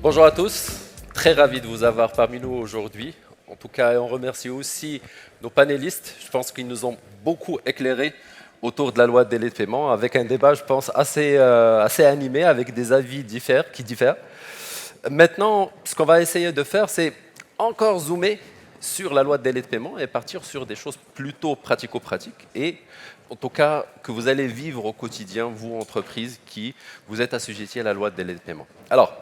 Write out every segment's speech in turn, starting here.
Bonjour à tous, très ravi de vous avoir parmi nous aujourd'hui. En tout cas, on remercie aussi nos panélistes. Je pense qu'ils nous ont beaucoup éclairés autour de la loi de délai de paiement, avec un débat, je pense, assez animé, avec des avis qui diffèrent. Maintenant, ce qu'on va essayer de faire, c'est encore zoomer sur la loi de délai de paiement et partir sur des choses plutôt pratico-pratiques et en tout cas que vous allez vivre au quotidien, vous, entreprise, qui vous êtes assujettis à la loi de délai de paiement. Alors,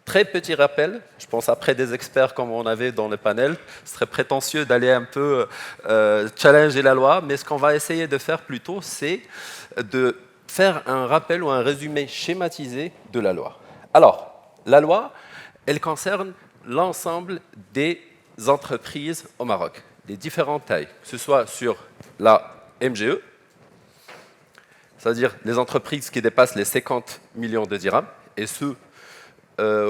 très petit rappel, je pense après des experts comme on avait dans le panel, ce serait prétentieux d'aller un peu challenger la loi, mais ce qu'on va essayer de faire plutôt, c'est de faire un rappel ou un résumé schématisé de la loi. Alors, la loi, elle concerne l'ensemble des entreprises au Maroc, des différentes tailles, que ce soit sur la MGE, c'est-à-dire les entreprises qui dépassent les 50 millions de dirhams, et ceux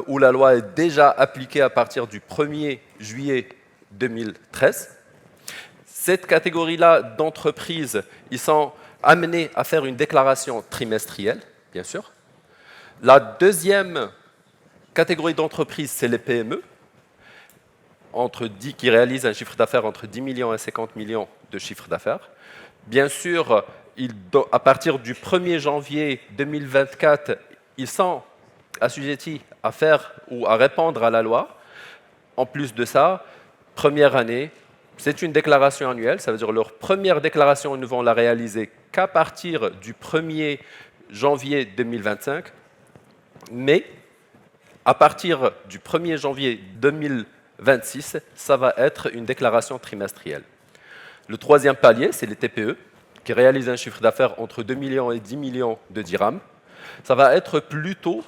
où la loi est déjà appliquée à partir du 1er juillet 2013. Cette catégorie-là d'entreprises, ils sont amenés à faire une déclaration trimestrielle, bien sûr. La deuxième catégorie d'entreprises, c'est les PME, qui réalisent un chiffre d'affaires entre 10 millions et 50 millions de chiffre d'affaires. Bien sûr, à partir du 1er janvier 2024, ils sont assujettis à faire ou à répondre à la loi. En plus de ça, première année, c'est une déclaration annuelle, ça veut dire leur première déclaration, ils ne vont la réaliser qu'à partir du 1er janvier 2025, mais à partir du 1er janvier 2026, ça va être une déclaration trimestrielle. Le troisième palier, c'est les TPE, qui réalisent un chiffre d'affaires entre 2 millions et 10 millions de dirhams. Ça va être plutôt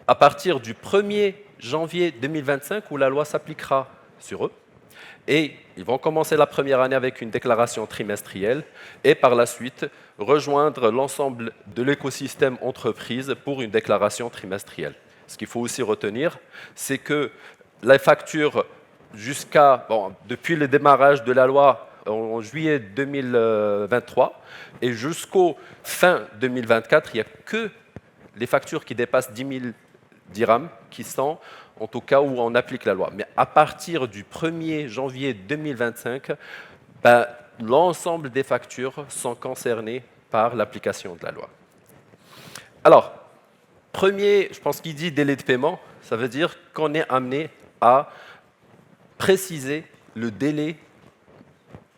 à partir du 1er janvier 2025 où la loi s'appliquera sur eux. Et ils vont commencer la première année avec une déclaration trimestrielle et par la suite rejoindre l'ensemble de l'écosystème entreprise pour une déclaration trimestrielle. Ce qu'il faut aussi retenir, c'est que les factures depuis le démarrage de la loi en juillet 2023 et jusqu'au fin 2024, il n'y a que les factures qui dépassent 10 000 dirhams qui sont en tout cas où on applique la loi. Mais à partir du 1er janvier 2025, l'ensemble des factures sont concernées par l'application de la loi. Alors, premier, je pense qu'il dit délai de paiement, ça veut dire qu'on est amené à préciser le délai,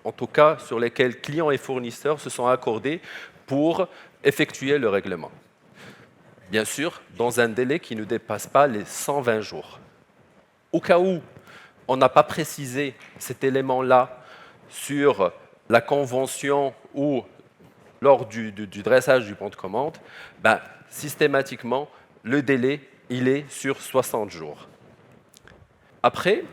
en tout cas sur lesquels clients et fournisseurs se sont accordés pour effectuer le règlement. Bien sûr, dans un délai qui ne dépasse pas les 120 jours. Au cas où on n'a pas précisé cet élément-là sur la convention ou lors du dressage du bon de commande, systématiquement, le délai, il est sur 60 jours. Après,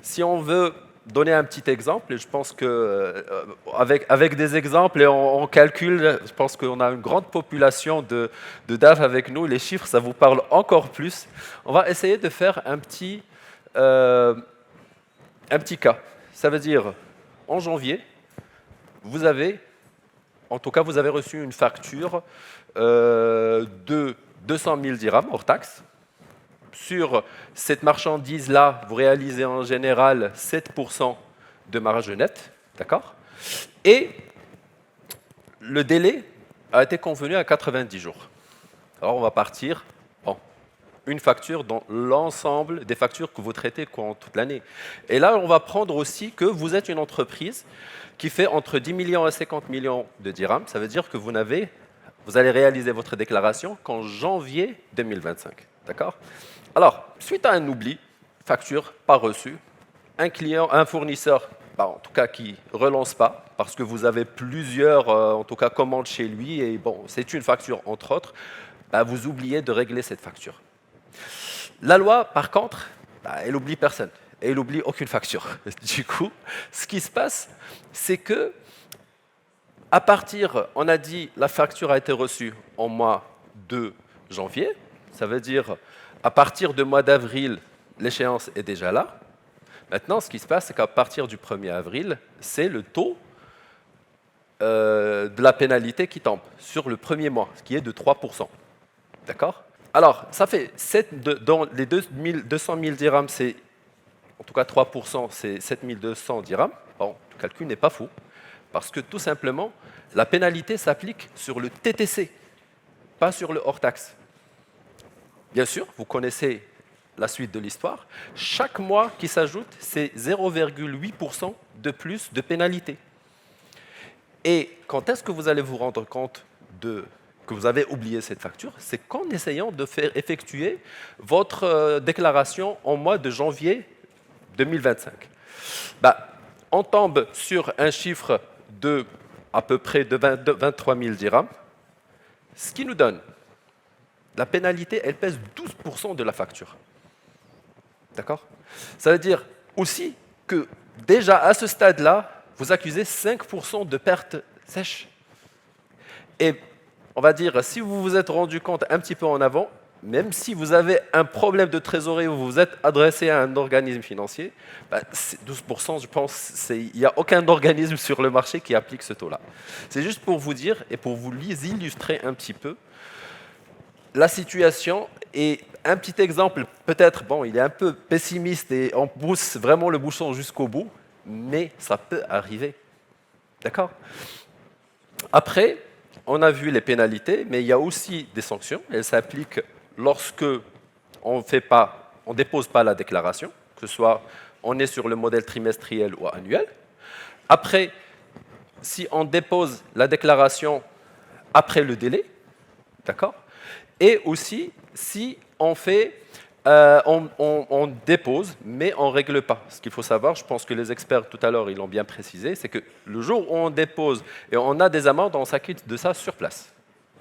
si on veut donner un petit exemple, et je pense qu'avec des exemples et on calcule, je pense qu'on a une grande population de DAF avec nous, les chiffres, ça vous parle encore plus. On va essayer de faire un petit cas. Ça veut dire, en janvier, vous avez reçu une facture de 200 000 dirhams hors taxe. Sur cette marchandise-là, vous réalisez en général 7% de marge nette, d'accord? Et le délai a été convenu à 90 jours. Alors on va partir une facture dans l'ensemble des factures que vous traitez courant toute l'année. Et là, on va prendre aussi que vous êtes une entreprise qui fait entre 10 millions et 50 millions de dirhams. Ça veut dire que vous allez réaliser votre déclaration qu'en janvier 2025, d'accord? Alors, suite à un oubli, facture pas reçue, un fournisseur, en tout cas qui ne relance pas, parce que vous avez plusieurs en tout cas, commandes chez lui, et c'est une facture entre autres, vous oubliez de régler cette facture. La loi, par contre, elle n'oublie personne, et elle n'oublie aucune facture. Du coup, ce qui se passe, c'est que, à partir, on a dit, la facture a été reçue en mois de janvier, ça veut dire à partir du mois d'avril, l'échéance est déjà là. Maintenant, ce qui se passe, c'est qu'à partir du 1er avril, c'est le taux de la pénalité qui tombe sur le premier mois, ce qui est de 3%. D'accord? Alors, ça fait dans les 200 000 dirhams, c'est en tout cas 3%, c'est 7 200 dirhams. Bon, le calcul n'est pas fou, parce que tout simplement, la pénalité s'applique sur le TTC, pas sur le hors-taxe. Bien sûr, vous connaissez la suite de l'histoire. Chaque mois qui s'ajoute, c'est 0,8% de plus de pénalité. Et quand est-ce que vous allez vous rendre compte que vous avez oublié cette facture? C'est qu'en essayant de faire effectuer votre déclaration en mois de janvier 2025. On tombe sur un chiffre de à peu près de 23 000 dirhams, ce qui nous donne la pénalité, elle pèse 12% de la facture. D'accord? Ça veut dire aussi que déjà à ce stade-là, vous accusez 5% de perte sèche. Et on va dire, si vous vous êtes rendu compte un petit peu en avant, même si vous avez un problème de trésorerie ou vous vous êtes adressé à un organisme financier, 12%, je pense, il n'y a aucun organisme sur le marché qui applique ce taux-là. C'est juste pour vous dire et pour vous illustrer un petit peu la situation. Et un petit exemple, peut-être, bon, il est un peu pessimiste et on pousse vraiment le bouchon jusqu'au bout, mais ça peut arriver. D'accord? Après, on a vu les pénalités, mais il y a aussi des sanctions. Elles s'appliquent lorsque on ne dépose pas la déclaration, que ce soit on est sur le modèle trimestriel ou annuel. Après, si on dépose la déclaration après le délai, d'accord? Et aussi, si on dépose, mais on ne règle pas. Ce qu'il faut savoir, je pense que les experts tout à l'heure, ils l'ont bien précisé, c'est que le jour où on dépose et on a des amendes, on s'acquitte de ça sur place.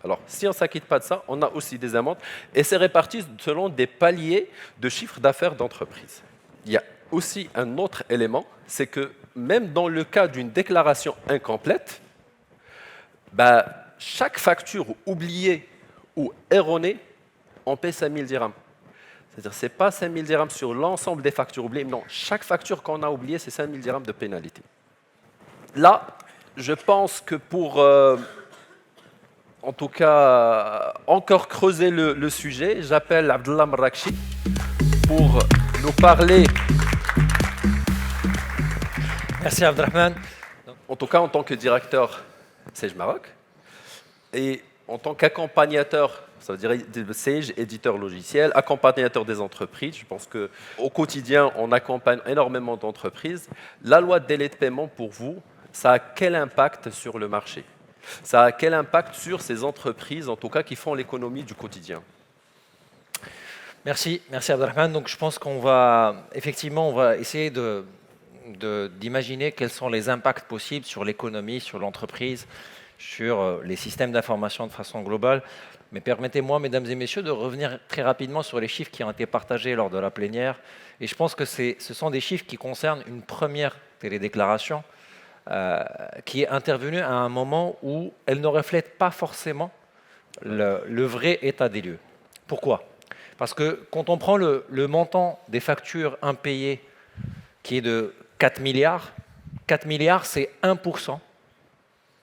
Alors, si on ne s'acquitte pas de ça, on a aussi des amendes et c'est réparti selon des paliers de chiffre d'affaires d'entreprise. Il y a aussi un autre élément, c'est que même dans le cas d'une déclaration incomplète, chaque facture oubliée ou erronée, on paie 5 000 dirhams. C'est-à-dire, ce n'est pas 5 000 dirhams sur l'ensemble des factures oubliées. Non, chaque facture qu'on a oubliée, c'est 5 000 dirhams de pénalité. Là, je pense que pour, en tout cas, encore creuser le sujet, j'appelle Abdullah Marrakchi pour nous parler. Merci Abdelrahman. En tout cas, en tant que directeur Sage Maroc et en tant qu'accompagnateur, ça veut dire Sage, éditeur logiciel, accompagnateur des entreprises. Je pense qu'au quotidien, on accompagne énormément d'entreprises. La loi de délai de paiement, pour vous, ça a quel impact sur le marché? Ça a quel impact sur ces entreprises, en tout cas, qui font l'économie du quotidien? Merci Abdelrahman. Donc je pense qu'on va effectivement, on va essayer d'imaginer quels sont les impacts possibles sur l'économie, sur l'entreprise, sur les systèmes d'information de façon globale. Mais permettez-moi, mesdames et messieurs, de revenir très rapidement sur les chiffres qui ont été partagés lors de la plénière. Et je pense que ce sont des chiffres qui concernent une première télédéclaration qui est intervenue à un moment où elle ne reflète pas forcément le vrai état des lieux. Pourquoi? Parce que quand on prend le montant des factures impayées qui est de 4 milliards, 4 milliards c'est 1%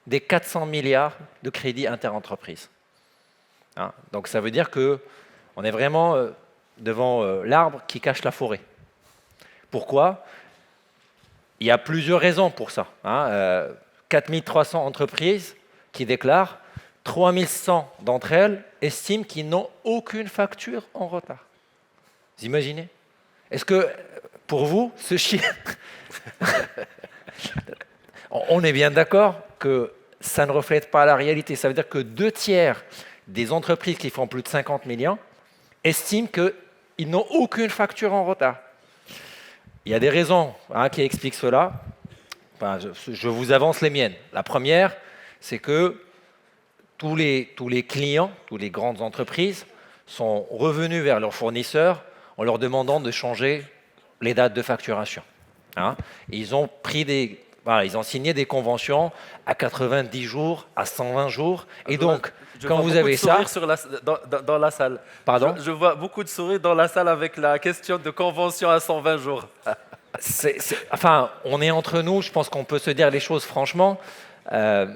des 400 milliards de crédits interentreprises. Hein, donc ça veut dire qu'on est vraiment devant l'arbre qui cache la forêt. Pourquoi? Il y a plusieurs raisons pour ça. 4300 entreprises qui déclarent, 3100 d'entre elles estiment qu'ils n'ont aucune facture en retard. Vous imaginez? Est-ce que, pour vous, ce chiffre... On est bien d'accord que ça ne reflète pas la réalité. Ça veut dire que 2/3 des entreprises qui font plus de 50 millions estiment qu'ils n'ont aucune facture en retard. Il y a des raisons qui expliquent cela. Enfin, je vous avance les miennes. La première, c'est que tous les clients, toutes les grandes entreprises sont revenus vers leurs fournisseurs en leur demandant de changer les dates de facturation. Ils ont ils ont signé des conventions à 90 jours, à 120 jours. Et donc, quand vous avez ça... dans la salle. Pardon? Je vois beaucoup de sourires dans la salle avec la question de convention à 120 jours. Enfin, on est entre nous, je pense qu'on peut se dire les choses franchement. Euh,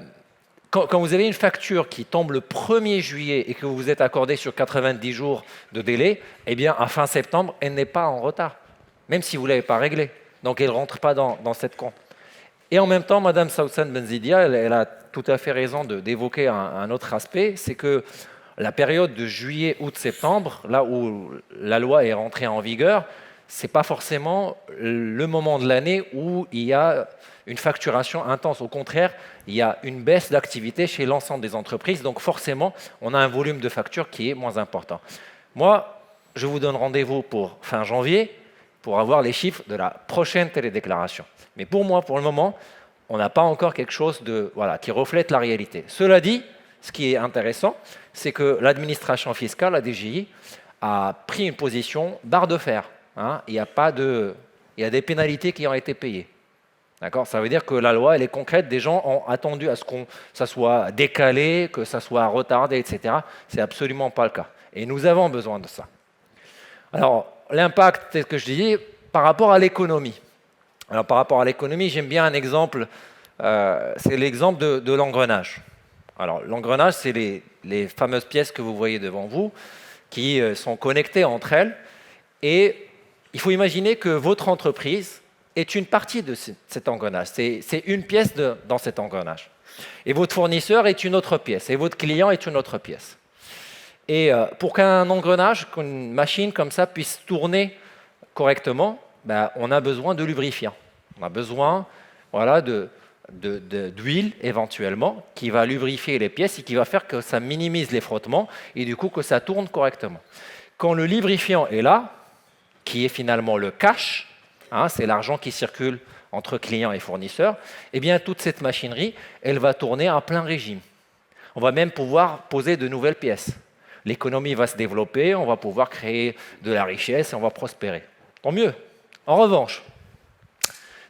quand vous avez une facture qui tombe le 1er juillet et que vous vous êtes accordé sur 90 jours de délai, eh bien, à fin septembre, elle n'est pas en retard, même si vous ne l'avez pas réglé. Donc, elle ne rentre pas dans cette compte. Et en même temps, Mme Saousan Benzidia, elle a tout à fait raison d'évoquer un autre aspect, c'est que la période de juillet, août, septembre, là où la loi est rentrée en vigueur, ce n'est pas forcément le moment de l'année où il y a une facturation intense. Au contraire, il y a une baisse d'activité chez l'ensemble des entreprises. Donc forcément, on a un volume de factures qui est moins important. Moi, je vous donne rendez-vous pour fin janvier pour avoir les chiffres de la prochaine télédéclaration. Mais pour moi, pour le moment, on n'a pas encore quelque chose qui reflète la réalité. Cela dit, ce qui est intéressant, c'est que l'administration fiscale, la DGI, a pris une position barre de fer. Il y a des pénalités qui ont été payées. D'accord ? Ça veut dire que la loi, elle est concrète. Des gens ont attendu à ce que ça soit décalé, que ça soit retardé, etc. Ce n'est absolument pas le cas. Et nous avons besoin de ça. Alors, l'impact, c'est ce que je dis, par rapport à l'économie. Alors, par rapport à l'économie, j'aime bien un exemple, c'est l'exemple de l'engrenage. Alors, l'engrenage, c'est les fameuses pièces que vous voyez devant vous, qui sont connectées entre elles. Et il faut imaginer que votre entreprise est une partie de cet engrenage. C'est une pièce dans cet engrenage. Et votre fournisseur est une autre pièce. Et votre client est une autre pièce. Et pour qu'un engrenage, qu'une machine comme ça puisse tourner correctement, on a besoin de lubrifiant. On a besoin d'huile éventuellement qui va lubrifier les pièces et qui va faire que ça minimise les frottements et du coup que ça tourne correctement. Quand le lubrifiant est là, qui est finalement le cash, c'est l'argent qui circule entre clients et fournisseurs, eh bien toute cette machinerie, elle va tourner à plein régime. On va même pouvoir poser de nouvelles pièces. L'économie va se développer, on va pouvoir créer de la richesse et on va prospérer. Tant mieux. En revanche,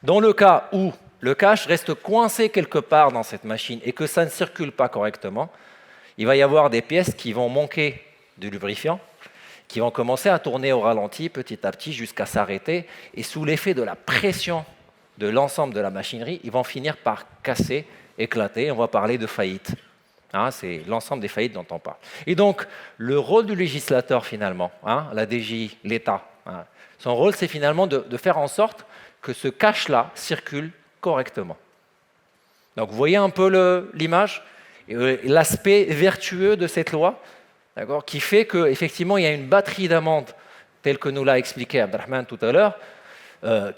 dans le cas où le cash reste coincé quelque part dans cette machine et que ça ne circule pas correctement, il va y avoir des pièces qui vont manquer de lubrifiant, qui vont commencer à tourner au ralenti petit à petit jusqu'à s'arrêter. Et sous l'effet de la pression de l'ensemble de la machinerie, ils vont finir par casser, éclater. On va parler de faillite. C'est l'ensemble des faillites dont on parle. Et donc, le rôle du législateur, finalement, la DGI, l'État, son rôle, c'est finalement de faire en sorte que ce cash-là circule correctement. Donc, vous voyez un peu l'image, l'aspect vertueux de cette loi, d'accord, qui fait qu'effectivement, il y a une batterie d'amendes, telle que nous l'a expliqué Abdelrahman tout à l'heure,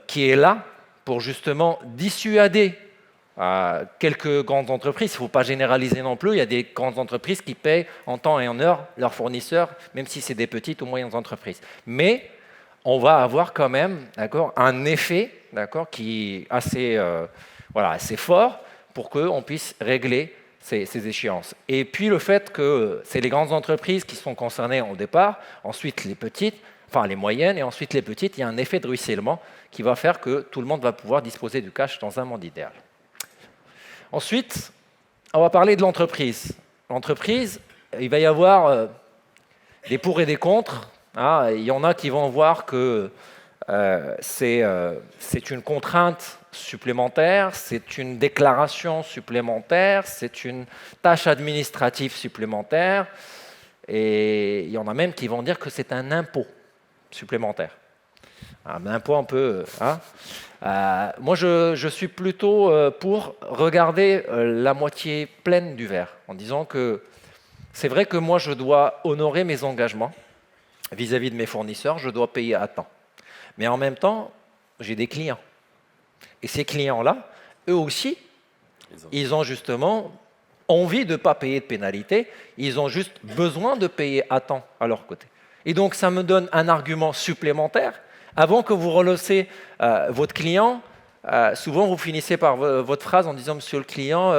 qui est là pour justement dissuader quelques grandes entreprises. Il ne faut pas généraliser non plus. Il y a des grandes entreprises qui payent en temps et en heure leurs fournisseurs, même si c'est des petites ou moyennes entreprises. Mais on va avoir quand même, un effet, qui est assez fort pour qu'on puisse régler ces échéances. Et puis le fait que c'est les grandes entreprises qui sont concernées au départ, ensuite les petites, enfin les moyennes, et ensuite les petites, il y a un effet de ruissellement qui va faire que tout le monde va pouvoir disposer du cash dans un monde idéal. Ensuite, on va parler de l'entreprise. L'entreprise, il va y avoir des pour et des contre. Il y en a qui vont voir que c'est une contrainte supplémentaire, c'est une déclaration supplémentaire, c'est une tâche administrative supplémentaire, et il y en a même qui vont dire que c'est un impôt supplémentaire. Un impôt un peu... moi, je suis plutôt pour regarder la moitié pleine du verre, en disant que c'est vrai que moi, je dois honorer mes engagements vis-à-vis de mes fournisseurs, je dois payer à temps. Mais en même temps, j'ai des clients. Et ces clients-là, eux aussi, ils ont justement envie de ne pas payer de pénalité, ils ont juste besoin de payer à temps à leur côté. Et donc, ça me donne un argument supplémentaire. Avant que vous relancez votre client, souvent vous finissez par votre phrase en disant « Monsieur le client,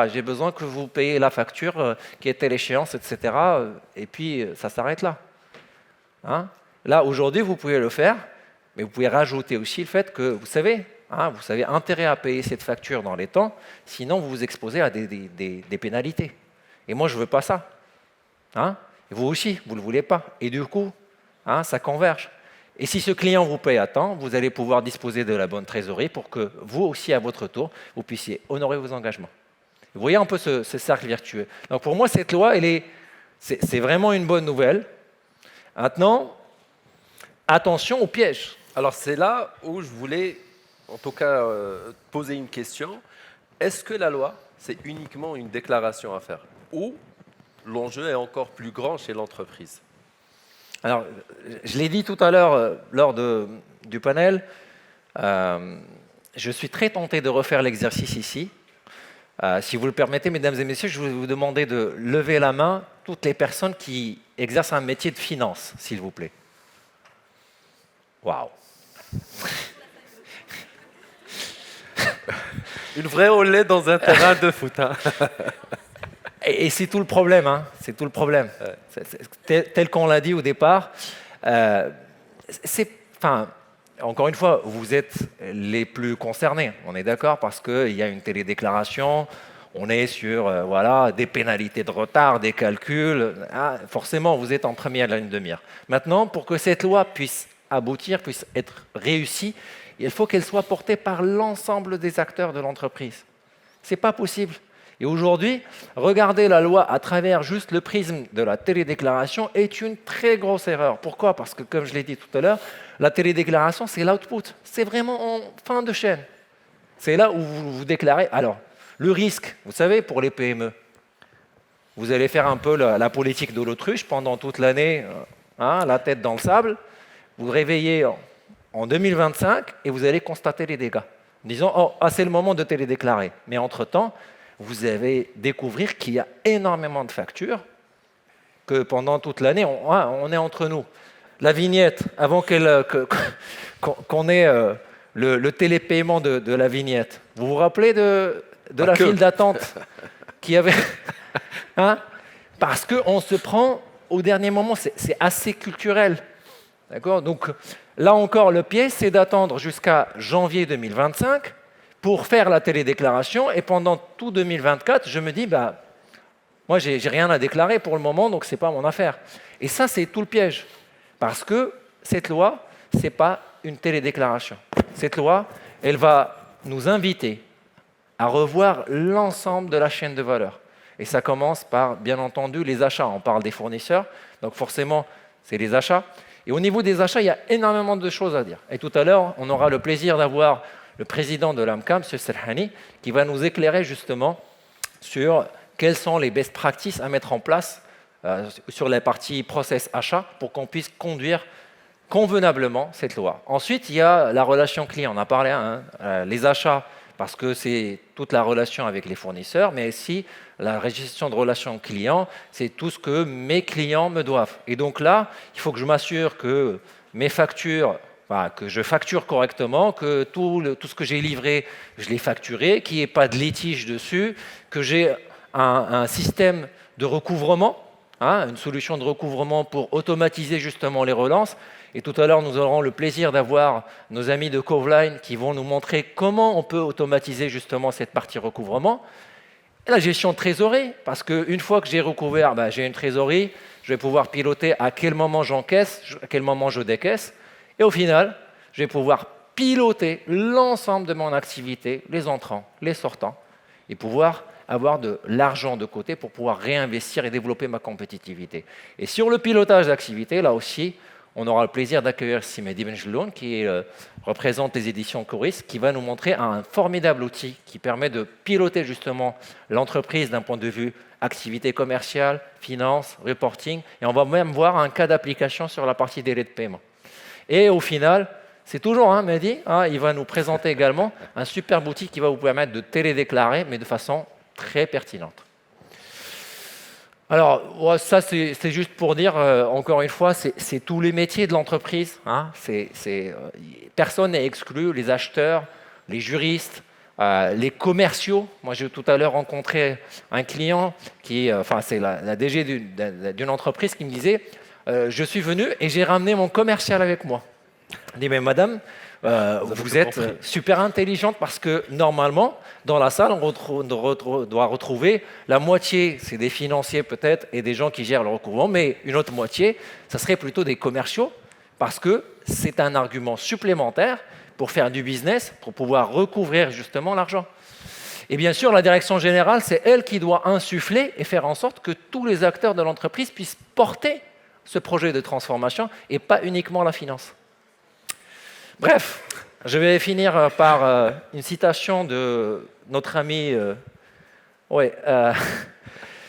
j'ai besoin que vous payiez la facture qui est telle échéance, etc. » Et puis, ça s'arrête là. Là, aujourd'hui, vous pouvez le faire, mais vous pouvez rajouter aussi le fait que, vous avez intérêt à payer cette facture dans les temps, sinon vous vous exposez à des pénalités. Et moi, je ne veux pas ça. Et vous aussi, vous ne le voulez pas. Et du coup, ça converge. Et si ce client vous paye à temps, vous allez pouvoir disposer de la bonne trésorerie pour que vous aussi, à votre tour, vous puissiez honorer vos engagements. Vous voyez un peu ce cercle vertueux. Donc pour moi, cette loi, c'est vraiment une bonne nouvelle. Maintenant, attention aux pièges. Alors c'est là où je voulais, en tout cas, poser une question. Est-ce que la loi, c'est uniquement une déclaration à faire ou l'enjeu est encore plus grand chez l'entreprise? Alors, je l'ai dit tout à l'heure lors du panel, je suis très tenté de refaire l'exercice ici. Si vous le permettez, mesdames et messieurs, je vais vous demander de lever la main toutes les personnes qui exercent un métier de finance, s'il vous plaît. Waouh! Une vraie olé dans un terrain de foot. Hein. Et c'est tout le problème, hein. C'est tout le problème. Tel qu'on l'a dit au départ, encore une fois, vous êtes les plus concernés, on est d'accord, parce qu'il y a une télédéclaration, on est sur des pénalités de retard, des calculs. Forcément, vous êtes en première ligne de mire. Maintenant, pour que cette loi puisse aboutir, puisse être réussie, il faut qu'elle soit portée par l'ensemble des acteurs de l'entreprise. Ce n'est pas possible. Et aujourd'hui, regarder la loi à travers juste le prisme de la télédéclaration est une très grosse erreur. Pourquoi? Parce que, comme je l'ai dit tout à l'heure, la télédéclaration, c'est l'output. C'est vraiment en fin de chaîne. C'est là où vous déclarez. Alors, le risque, vous savez, pour les PME, vous allez faire un peu la politique de l'autruche pendant toute l'année, la tête dans le sable. Vous réveillez en 2025 et vous allez constater les dégâts. En disant, c'est le moment de télédéclarer. Mais entre-temps, vous allez découvrir qu'il y a énormément de factures, que pendant toute l'année, on est entre nous. La vignette, avant qu'on ait le télépaiement de la vignette, vous vous rappelez de la file d'attente qu'il y avait Parce qu'on se prend au dernier moment, c'est assez culturel. D'accord? Donc là encore, le piège, c'est d'attendre jusqu'à janvier 2025 pour faire la télédéclaration, et pendant tout 2024, je me dis, moi, j'ai rien à déclarer pour le moment, donc ce n'est pas mon affaire. Et ça, c'est tout le piège. Parce que cette loi, ce n'est pas une télédéclaration. Cette loi, elle va nous inviter à revoir l'ensemble de la chaîne de valeur. Et ça commence par, bien entendu, les achats. On parle des fournisseurs, donc forcément, c'est les achats. Et au niveau des achats, il y a énormément de choses à dire. Et tout à l'heure, on aura le plaisir d'avoir le président de l'AMCA, M. Serhani, qui va nous éclairer justement sur quelles sont les best practices à mettre en place sur la partie process achat pour qu'on puisse conduire convenablement cette loi. Ensuite, il y a la relation client. On a parlé, les achats, parce que c'est toute la relation avec les fournisseurs, mais aussi la gestion de relations clients, c'est tout ce que mes clients me doivent. Et donc là, il faut que je m'assure que mes factures, que je facture correctement, que tout ce que j'ai livré, je l'ai facturé, qu'il n'y ait pas de litige dessus, que j'ai un système de recouvrement, une solution de recouvrement pour automatiser justement les relances. Et tout à l'heure, nous aurons le plaisir d'avoir nos amis de Coveline qui vont nous montrer comment on peut automatiser justement cette partie recouvrement. Et la gestion de trésorerie, parce qu'une fois que j'ai recouvert, j'ai une trésorerie, je vais pouvoir piloter à quel moment j'encaisse, à quel moment je décaisse. Et au final, je vais pouvoir piloter l'ensemble de mon activité, les entrants, les sortants, et pouvoir avoir de l'argent de côté pour pouvoir réinvestir et développer ma compétitivité. Et sur le pilotage d'activité, là aussi, on aura le plaisir d'accueillir Mehdi Benjeloun, qui représente les éditions Coris, qui va nous montrer un formidable outil qui permet de piloter justement l'entreprise d'un point de vue activité commerciale, finance, reporting, et on va même voir un cas d'application sur la partie délai de paiement. Et au final, c'est toujours Mehdi, il va nous présenter également un superbe outil qui va vous permettre de télédéclarer, mais de façon très pertinente. Alors, ça, c'est juste pour dire, encore une fois, c'est tous les métiers de l'entreprise. Personne n'est exclu, les acheteurs, les juristes, les commerciaux. Moi, j'ai tout à l'heure rencontré un client c'est la DG d'une entreprise qui me disait je suis venu et j'ai ramené mon commercial avec moi. Je dis, mais madame, vous êtes super intelligente parce que normalement, dans la salle, on doit retrouver la moitié, c'est des financiers peut-être et des gens qui gèrent le recouvrement, mais une autre moitié, ça serait plutôt des commerciaux parce que c'est un argument supplémentaire pour faire du business, pour pouvoir recouvrir justement l'argent. Et bien sûr, la direction générale, c'est elle qui doit insuffler et faire en sorte que tous les acteurs de l'entreprise puissent porter ce projet de transformation et pas uniquement la finance. Bref, je vais finir par une citation de notre ami.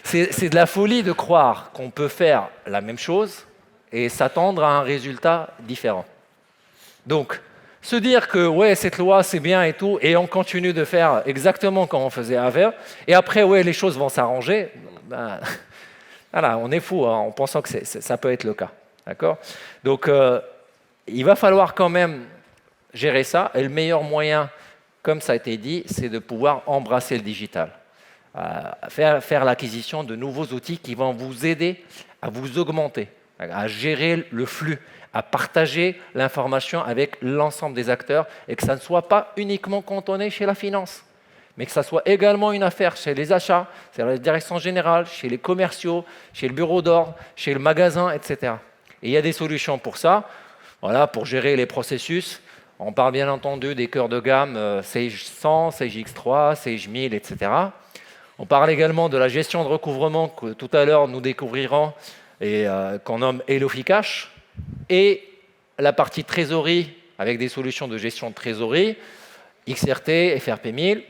C'est de la folie de croire qu'on peut faire la même chose et s'attendre à un résultat différent. Donc, se dire que ouais, cette loi c'est bien et tout, et on continue de faire exactement comme on faisait avant, et après ouais, les choses vont s'arranger, ben, voilà, on est fou en pensant que ça peut être le cas. D'accord ? Donc, il va falloir quand même gérer ça, et le meilleur moyen, comme ça a été dit, c'est de pouvoir embrasser le digital. Faire l'acquisition de nouveaux outils qui vont vous aider à vous augmenter, à gérer le flux, à partager l'information avec l'ensemble des acteurs et que ça ne soit pas uniquement cantonné chez la finance, mais que ça soit également une affaire chez les achats, chez la direction générale, chez les commerciaux, chez le bureau d'ordre, chez le magasin, etc. Et il y a des solutions pour ça, voilà, pour gérer les processus. On parle bien entendu des cœurs de gamme Sage 100, Sage X3, Sage 1000, etc. On parle également de la gestion de recouvrement que tout à l'heure nous découvrirons et qu'on nomme Eloficash, et la partie trésorerie avec des solutions de gestion de trésorerie, XRT, FRP1000,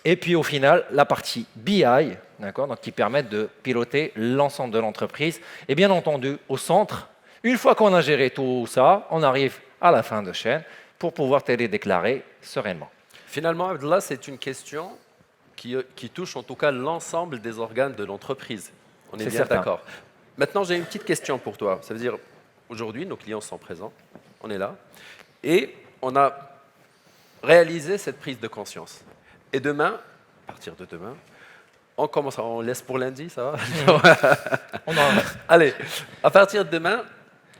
et puis au final la partie BI, d'accord, donc qui permettent de piloter l'ensemble de l'entreprise. Et bien entendu, au centre, une fois qu'on a géré tout ça, on arrive à la fin de chaîne pour pouvoir télédéclarer sereinement. Finalement, Abdallah, c'est une question qui touche en tout cas l'ensemble des organes de l'entreprise. On est bien d'accord. Maintenant, j'ai une petite question pour toi. Ça veut dire, aujourd'hui, nos clients sont présents, on est là, et on a réalisé cette prise de conscience. Et demain, à partir de demain, on commence, on laisse pour lundi, ça va? Allez, à partir de demain,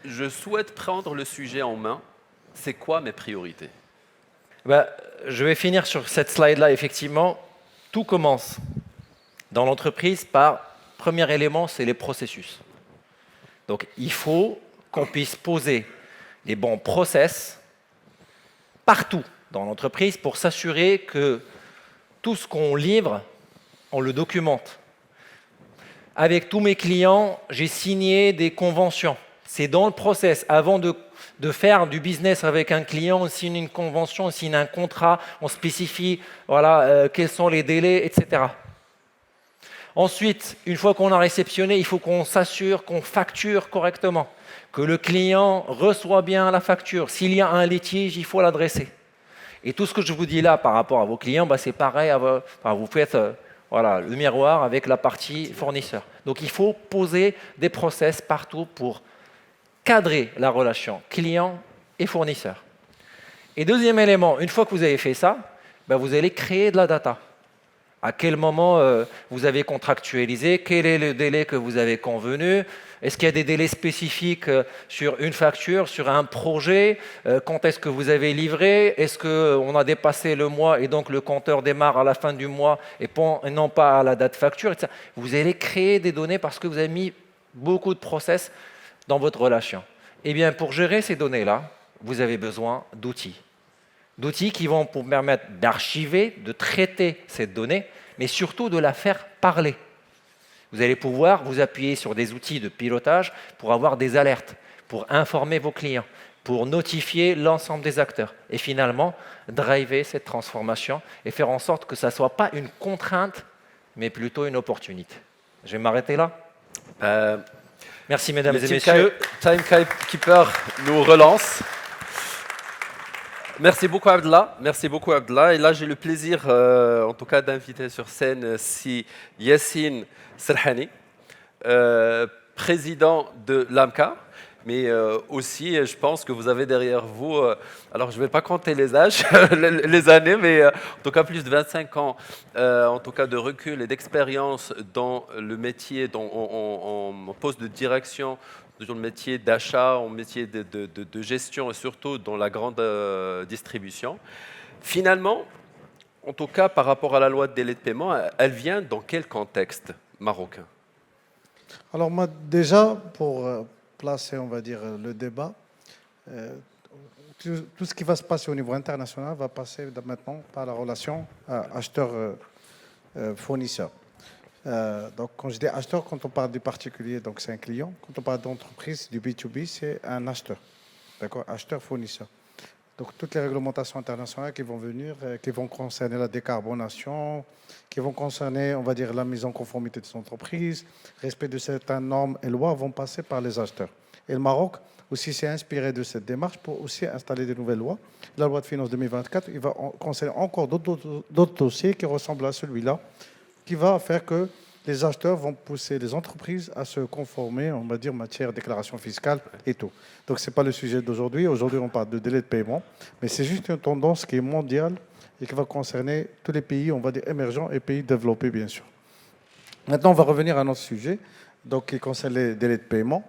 je souhaite prendre le sujet en main. C'est quoi mes priorités? Je vais finir sur cette slide-là, effectivement. Tout commence dans l'entreprise par, premier élément, c'est les processus. Donc, il faut qu'on puisse poser les bons process partout dans l'entreprise pour s'assurer que tout ce qu'on livre, on le documente. Avec tous mes clients, j'ai signé des conventions. C'est dans le process. Avant de faire du business avec un client, on signe une convention, on signe un contrat, on spécifie quels sont les délais, etc. Ensuite, une fois qu'on a réceptionné, il faut qu'on s'assure qu'on facture correctement, que le client reçoit bien la facture. S'il y a un litige, il faut l'adresser. Et tout ce que je vous dis là par rapport à vos clients, c'est pareil. Vous faites le miroir avec la partie fournisseur. Donc il faut poser des process partout pour cadrer la relation client et fournisseur. Et deuxième élément, une fois que vous avez fait ça, vous allez créer de la data. À quel moment vous avez contractualisé? Quel est le délai que vous avez convenu? Est-ce qu'il y a des délais spécifiques sur une facture, sur un projet? Quand est-ce que vous avez livré? Est-ce qu'on a dépassé le mois et donc le compteur démarre à la fin du mois et non pas à la date facture, etc. Vous allez créer des données parce que vous avez mis beaucoup de process dans votre relation. Eh bien, pour gérer ces données-là, vous avez besoin d'outils. D'outils qui vont vous permettre d'archiver, de traiter cette donnée, mais surtout de la faire parler. Vous allez pouvoir vous appuyer sur des outils de pilotage pour avoir des alertes, pour informer vos clients, pour notifier l'ensemble des acteurs et finalement driver cette transformation et faire en sorte que ça ne soit pas une contrainte, mais plutôt une opportunité. Je vais m'arrêter là. Merci mesdames et messieurs. Timekeeper nous relance. Merci beaucoup Abdallah. Merci beaucoup Abdallah. Et là j'ai le plaisir en tout cas d'inviter sur scène Yassine Serhani, président de l'AMCA. Mais aussi, je pense que vous avez derrière vous, alors je ne vais pas compter les âges, les années, mais en tout cas plus de 25 ans en tout cas de recul et d'expérience dans le métier, en poste de direction, dans le métier d'achat, en métier de gestion et surtout dans la grande distribution. Finalement, en tout cas par rapport à la loi de délai de paiement, elle vient dans quel contexte marocain? Alors moi déjà, pour placer, on va dire, le débat, tout ce qui va se passer au niveau international va passer maintenant par la relation acheteur-fournisseur. Donc, quand je dis acheteur, quand on parle du particulier, donc c'est un client. Quand on parle d'entreprise, du B2B, c'est un acheteur. D'accord? Acheteur-fournisseur. Donc, toutes les réglementations internationales qui vont venir, qui vont concerner la décarbonation, qui vont concerner, on va dire, la mise en conformité des entreprises, respect de certaines normes et lois, vont passer par les acheteurs. Et le Maroc aussi s'est inspiré de cette démarche pour aussi installer de nouvelles lois. La loi de finances 2024, il va concerner encore d'autres dossiers qui ressemblent à celui-là, qui va faire que les acheteurs vont pousser les entreprises à se conformer, on va dire, en matière de déclaration fiscale et tout. Donc, ce n'est pas le sujet d'aujourd'hui. Aujourd'hui, on parle de délai de paiement, mais c'est juste une tendance qui est mondiale et qui va concerner tous les pays, on va dire, émergents et pays développés, bien sûr. Maintenant, on va revenir à un autre sujet, donc, qui concerne les délais de paiement.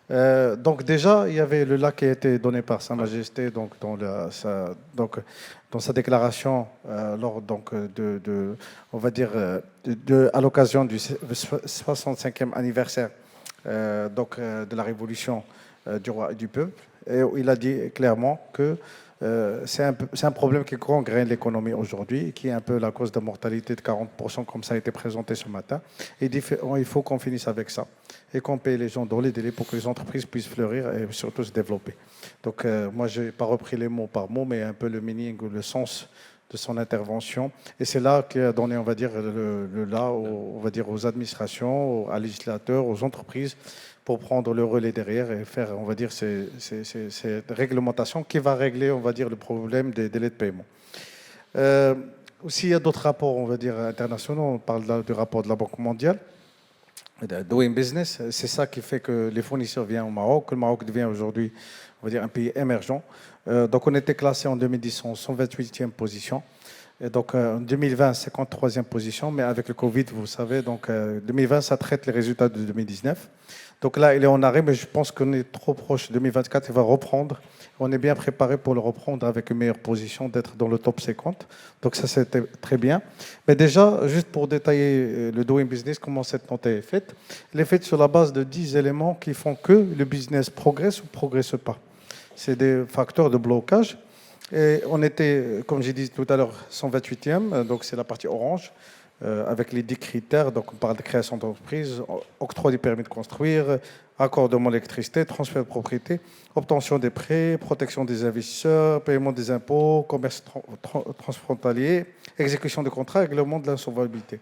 Donc déjà, il y avait le là qui a été donné par Sa Majesté donc, dans sa déclaration lors donc, on va dire, à l'occasion du 65e anniversaire de la Révolution du roi et du peuple. Et il a dit clairement que c'est un problème qui gangrène l'économie aujourd'hui, qui est un peu la cause de mortalité de 40%, comme ça a été présenté ce matin. Et il faut qu'on finisse avec ça et qu'on paye les gens dans les délais pour que les entreprises puissent fleurir et surtout se développer. Donc, moi, je n'ai pas repris les mots par mot, mais un peu le meaning ou le sens de son intervention. Et c'est là qu'il a donné, on va dire, on va dire, aux administrations, aux législateurs, aux entreprises, pour prendre le relais derrière et faire, on va dire, ces réglementations qui va régler, on va dire, le problème des délais de paiement. Aussi, il y a d'autres rapports, on va dire, internationaux. On parle là du rapport de la Banque mondiale, Doing Business. C'est ça qui fait que les fournisseurs viennent au Maroc, que le Maroc devient aujourd'hui, on va dire, un pays émergent. Donc, on était classé en 2010 en 128e position. Et donc, en 2020, 53e position. Mais avec le Covid, vous savez, donc 2020, ça traite les résultats de 2019. Donc là, il est en arrêt, mais je pense qu'on est trop proche. 2024, il va reprendre. On est bien préparé pour le reprendre avec une meilleure position, d'être dans le top 50. Donc ça, c'était très bien. Mais déjà, juste pour détailler le Doing Business, comment cette note est faite. Elle est faite sur la base de 10 éléments qui font que le business progresse ou ne progresse pas. C'est des facteurs de blocage. Et on était, comme j'ai dit tout à l'heure, 128e, donc c'est la partie orange, avec les 10 critères. Donc on parle de création d'entreprise, octroi du permis de construire, raccordement d'électricité, transfert de propriété, obtention des prêts, protection des investisseurs, paiement des impôts, commerce transfrontalier, exécution des contrats, règlement de l'insolvabilité.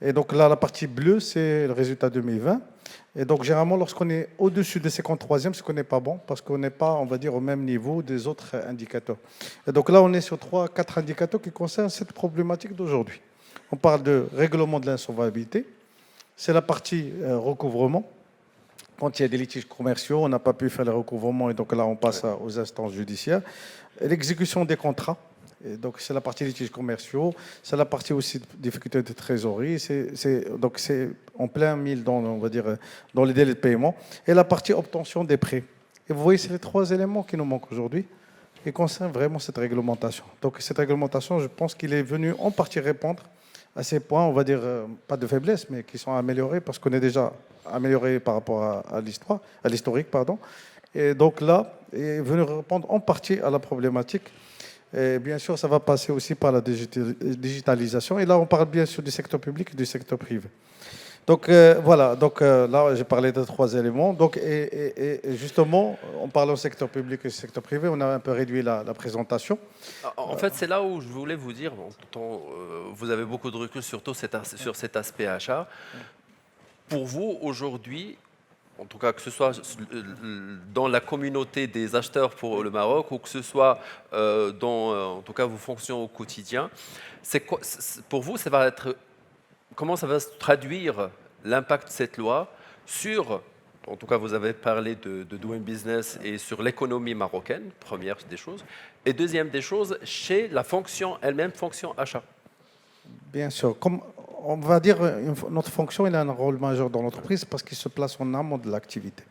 Et donc là, la partie bleue, c'est le résultat 2020. Et donc, généralement, lorsqu'on est au-dessus de 53e, ce qu'on n'est pas bon, parce qu'on n'est pas, on va dire, au même niveau des autres indicateurs. Et donc là, on est sur 3-4 indicateurs qui concernent cette problématique d'aujourd'hui. On parle de règlement de l'insolvabilité. C'est la partie recouvrement. Quand il y a des litiges commerciaux, on n'a pas pu faire le recouvrement, et donc là, on passe aux instances judiciaires. L'exécution des contrats. Et donc, c'est la partie litiges commerciaux, c'est la partie aussi difficulté de trésorerie, donc c'est en plein mille dans, on va dire, dans les délais de paiement, et la partie obtention des prêts. Et vous voyez, c'est les 3 éléments qui nous manquent aujourd'hui et concernent vraiment cette réglementation. Donc, cette réglementation, je pense qu'il est venu en partie répondre à ces points, on va dire, pas de faiblesse, mais qui sont améliorés parce qu'on est déjà amélioré par rapport à l'historique, pardon. Et donc là, il est venu répondre en partie à la problématique. Et bien sûr, ça va passer aussi par la digitalisation. Et là, on parle bien sûr du secteur public et du secteur privé. Donc voilà, donc là, j'ai parlé de 3 éléments. Donc, et justement, en parlant du secteur public et du secteur privé, on a un peu réduit la présentation. En fait, c'est là où je voulais vous dire, vous avez beaucoup de recul sur cet aspect achat. Pour vous, aujourd'hui, en tout cas que ce soit dans la communauté des acheteurs pour le Maroc ou que ce soit dans en tout cas vos fonctions au quotidien, pour vous, comment ça va se traduire l'impact de cette loi sur, en tout cas vous avez parlé de Doing Business et sur l'économie marocaine, première des choses, et deuxième des choses, chez la fonction elle-même, fonction achat. Bien sûr, comme on va dire, notre fonction, elle a un rôle majeur dans l'entreprise parce qu'il se place en amont de l'activité.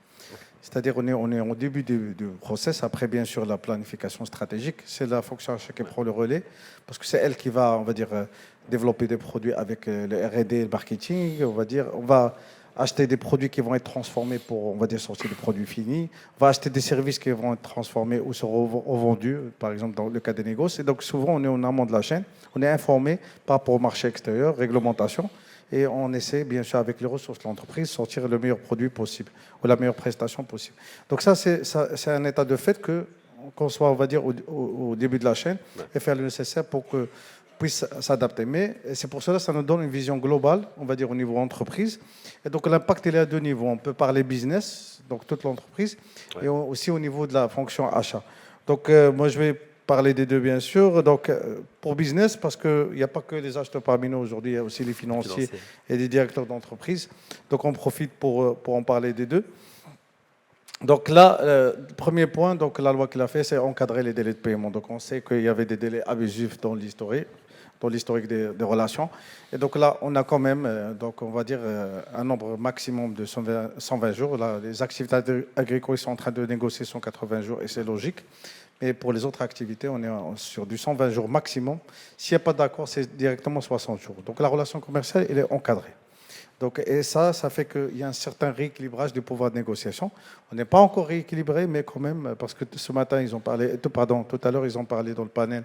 C'est-à-dire on est au début du process, après bien sûr la planification stratégique, c'est la fonction achat qui prend le relais, parce que c'est elle qui va, on va dire, développer des produits avec le R&D et le marketing, on va dire, acheter des produits qui vont être transformés pour, on va dire, sortir des produits finis, va acheter des services qui vont être transformés ou se revendus, par exemple dans le cas des négoces. Et donc souvent, on est en amont de la chaîne, on est informé par rapport au marché extérieur, réglementation, et on essaie, bien sûr, avec les ressources de l'entreprise, sortir le meilleur produit possible ou la meilleure prestation possible. Donc ça, c'est un état de fait qu'on soit, on va dire, au début de la chaîne et faire le nécessaire pour que puisse s'adapter. Mais c'est pour cela que ça nous donne une vision globale, on va dire, au niveau entreprise. Et donc l'impact, il est à deux niveaux. On peut parler business, donc toute l'entreprise, et aussi au niveau de la fonction achat. Donc moi, je vais parler des deux, bien sûr. Donc pour business, parce qu'il n'y a pas que les acheteurs parmi nous aujourd'hui, il y a aussi les financiers et les directeurs d'entreprise. Donc on profite pour en parler des deux. Donc là, le premier point, donc la loi qu'il a fait, c'est encadrer les délais de paiement. Donc on sait qu'il y avait des délais abusifs dans l'historique des relations. Et donc là, on a quand même, donc on va dire, un nombre maximum de 120 jours. Là, les activités agricoles sont en train de négocier 180 jours et c'est logique. Mais pour les autres activités, on est sur du 120 jours maximum. S'il n'y a pas d'accord, c'est directement 60 jours. Donc la relation commerciale, elle est encadrée. Donc, et ça fait qu'il y a un certain rééquilibrage du pouvoir de négociation. On n'est pas encore rééquilibré, mais quand même, parce que ce matin, tout à l'heure, ils ont parlé dans le panel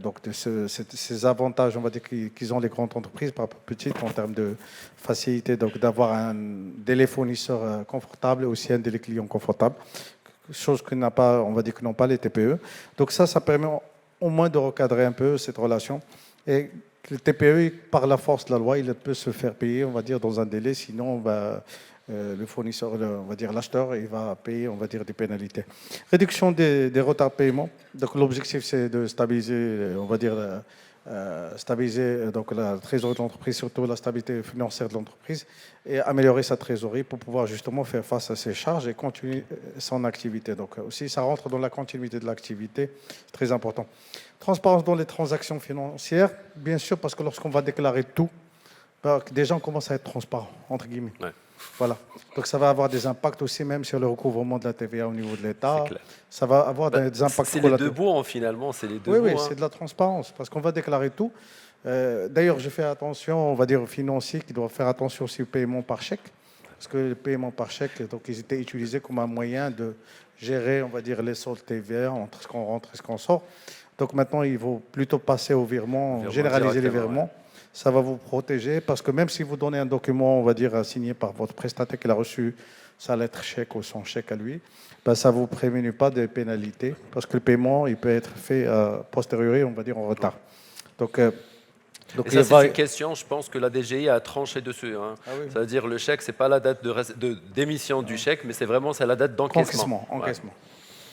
donc de ces avantages, on va dire, qu'ils ont les grandes entreprises par rapport aux petites en termes de facilité, donc d'avoir un délai fournisseur confortable et aussi un délai client confortable, chose que n'a pas, on va dire, que n'ont pas les TPE. Donc ça permet au moins de recadrer un peu cette relation. Et le TPE, par la force de la loi, il peut se faire payer, on va dire, dans un délai, sinon le fournisseur, on va dire l'acheteur, il va payer, on va dire, des pénalités. Réduction des retards de paiement. Donc l'objectif, c'est de stabiliser, on va dire, donc la trésorerie de l'entreprise, surtout la stabilité financière de l'entreprise, et améliorer sa trésorerie pour pouvoir justement faire face à ses charges et continuer son activité. Donc aussi, ça rentre dans la continuité de l'activité, c'est très important. Transparence dans les transactions financières, bien sûr, parce que lorsqu'on va déclarer tout, déjà on commence à être transparent, entre guillemets. Ouais. Voilà. Donc ça va avoir des impacts aussi même sur le recouvrement de la TVA au niveau de l'État. Ça va avoir des impacts. C'est les deux bouts, finalement, c'est les deux bouts. Oui, c'est de la transparence, parce qu'on va déclarer tout. D'ailleurs, je fais attention, on va dire aux financiers qui doivent faire attention aussi au paiement par chèque, parce que le paiement par chèque, donc ils étaient utilisés comme un moyen de gérer, on va dire, les soldes TVA entre ce qu'on rentre et ce qu'on sort. Donc maintenant, il faut plutôt passer au virement, généraliser les virements. Ouais. Ça va vous protéger parce que même si vous donnez un document, on va dire, signé par votre prestataire qui a reçu sa lettre chèque ou son chèque à lui, ben, ça ne vous prémunit pas des pénalités parce que le paiement, il peut être fait posteriori, on va dire, en retard. Donc et ça, c'est une question, je pense que la DGI a tranché dessus. Hein. Ah oui. C'est-à-dire le chèque, ce n'est pas la date d'émission du chèque, mais c'est la date d'encaissement. Encaissement. Ouais.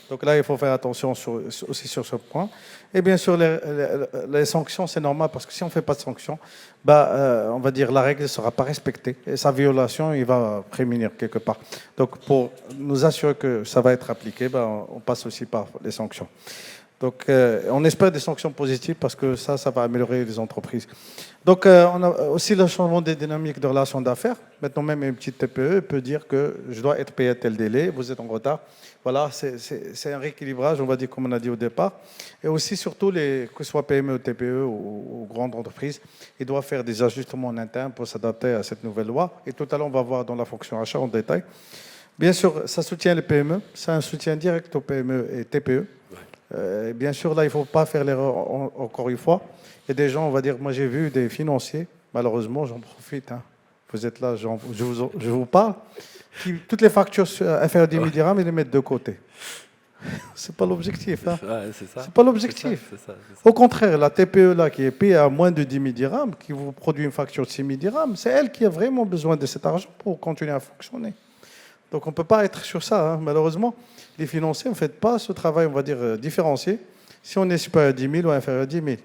Donc là, il faut faire attention aussi sur ce point. Et bien sûr, les sanctions, c'est normal, parce que si on ne fait pas de sanctions, on va dire la règle ne sera pas respectée. Et sa violation, il va prémunir quelque part. Donc pour nous assurer que ça va être appliqué, on passe aussi par les sanctions. Donc on espère des sanctions positives, parce que ça va améliorer les entreprises. Donc on a aussi le changement des dynamiques de relations d'affaires. Maintenant, même une petite TPE peut dire que je dois être payé à tel délai, vous êtes en retard. Voilà, c'est un rééquilibrage, on va dire, comme on a dit au départ. Et aussi, surtout, que ce soit PME ou TPE ou grandes entreprises, ils doivent faire des ajustements en interne pour s'adapter à cette nouvelle loi. Et tout à l'heure, on va voir dans la fonction achat en détail. Bien sûr, ça soutient les PME, c'est un soutien direct aux PME et TPE. Bien sûr, là, il ne faut pas faire l'erreur encore une fois. Il y a des gens, on va dire, moi j'ai vu des financiers, malheureusement, j'en profite, hein. Vous êtes là, je vous parle, qui, toutes les factures inférieures à 10 000 dirhams, ils les mettent de côté. C'est pas l'objectif. Hein. Ouais, c'est ça. C'est pas l'objectif. C'est ça. Au contraire, la TPE là, qui est payée à moins de 10 000 dirhams, qui vous produit une facture de 6 000 dirhams, c'est elle qui a vraiment besoin de cet argent pour continuer à fonctionner. Donc on ne peut pas être sur ça, hein. Malheureusement. Les financiers ne font pas ce travail, on va dire, différencié, si on est supérieur à 10 000 ou inférieur à 10 000.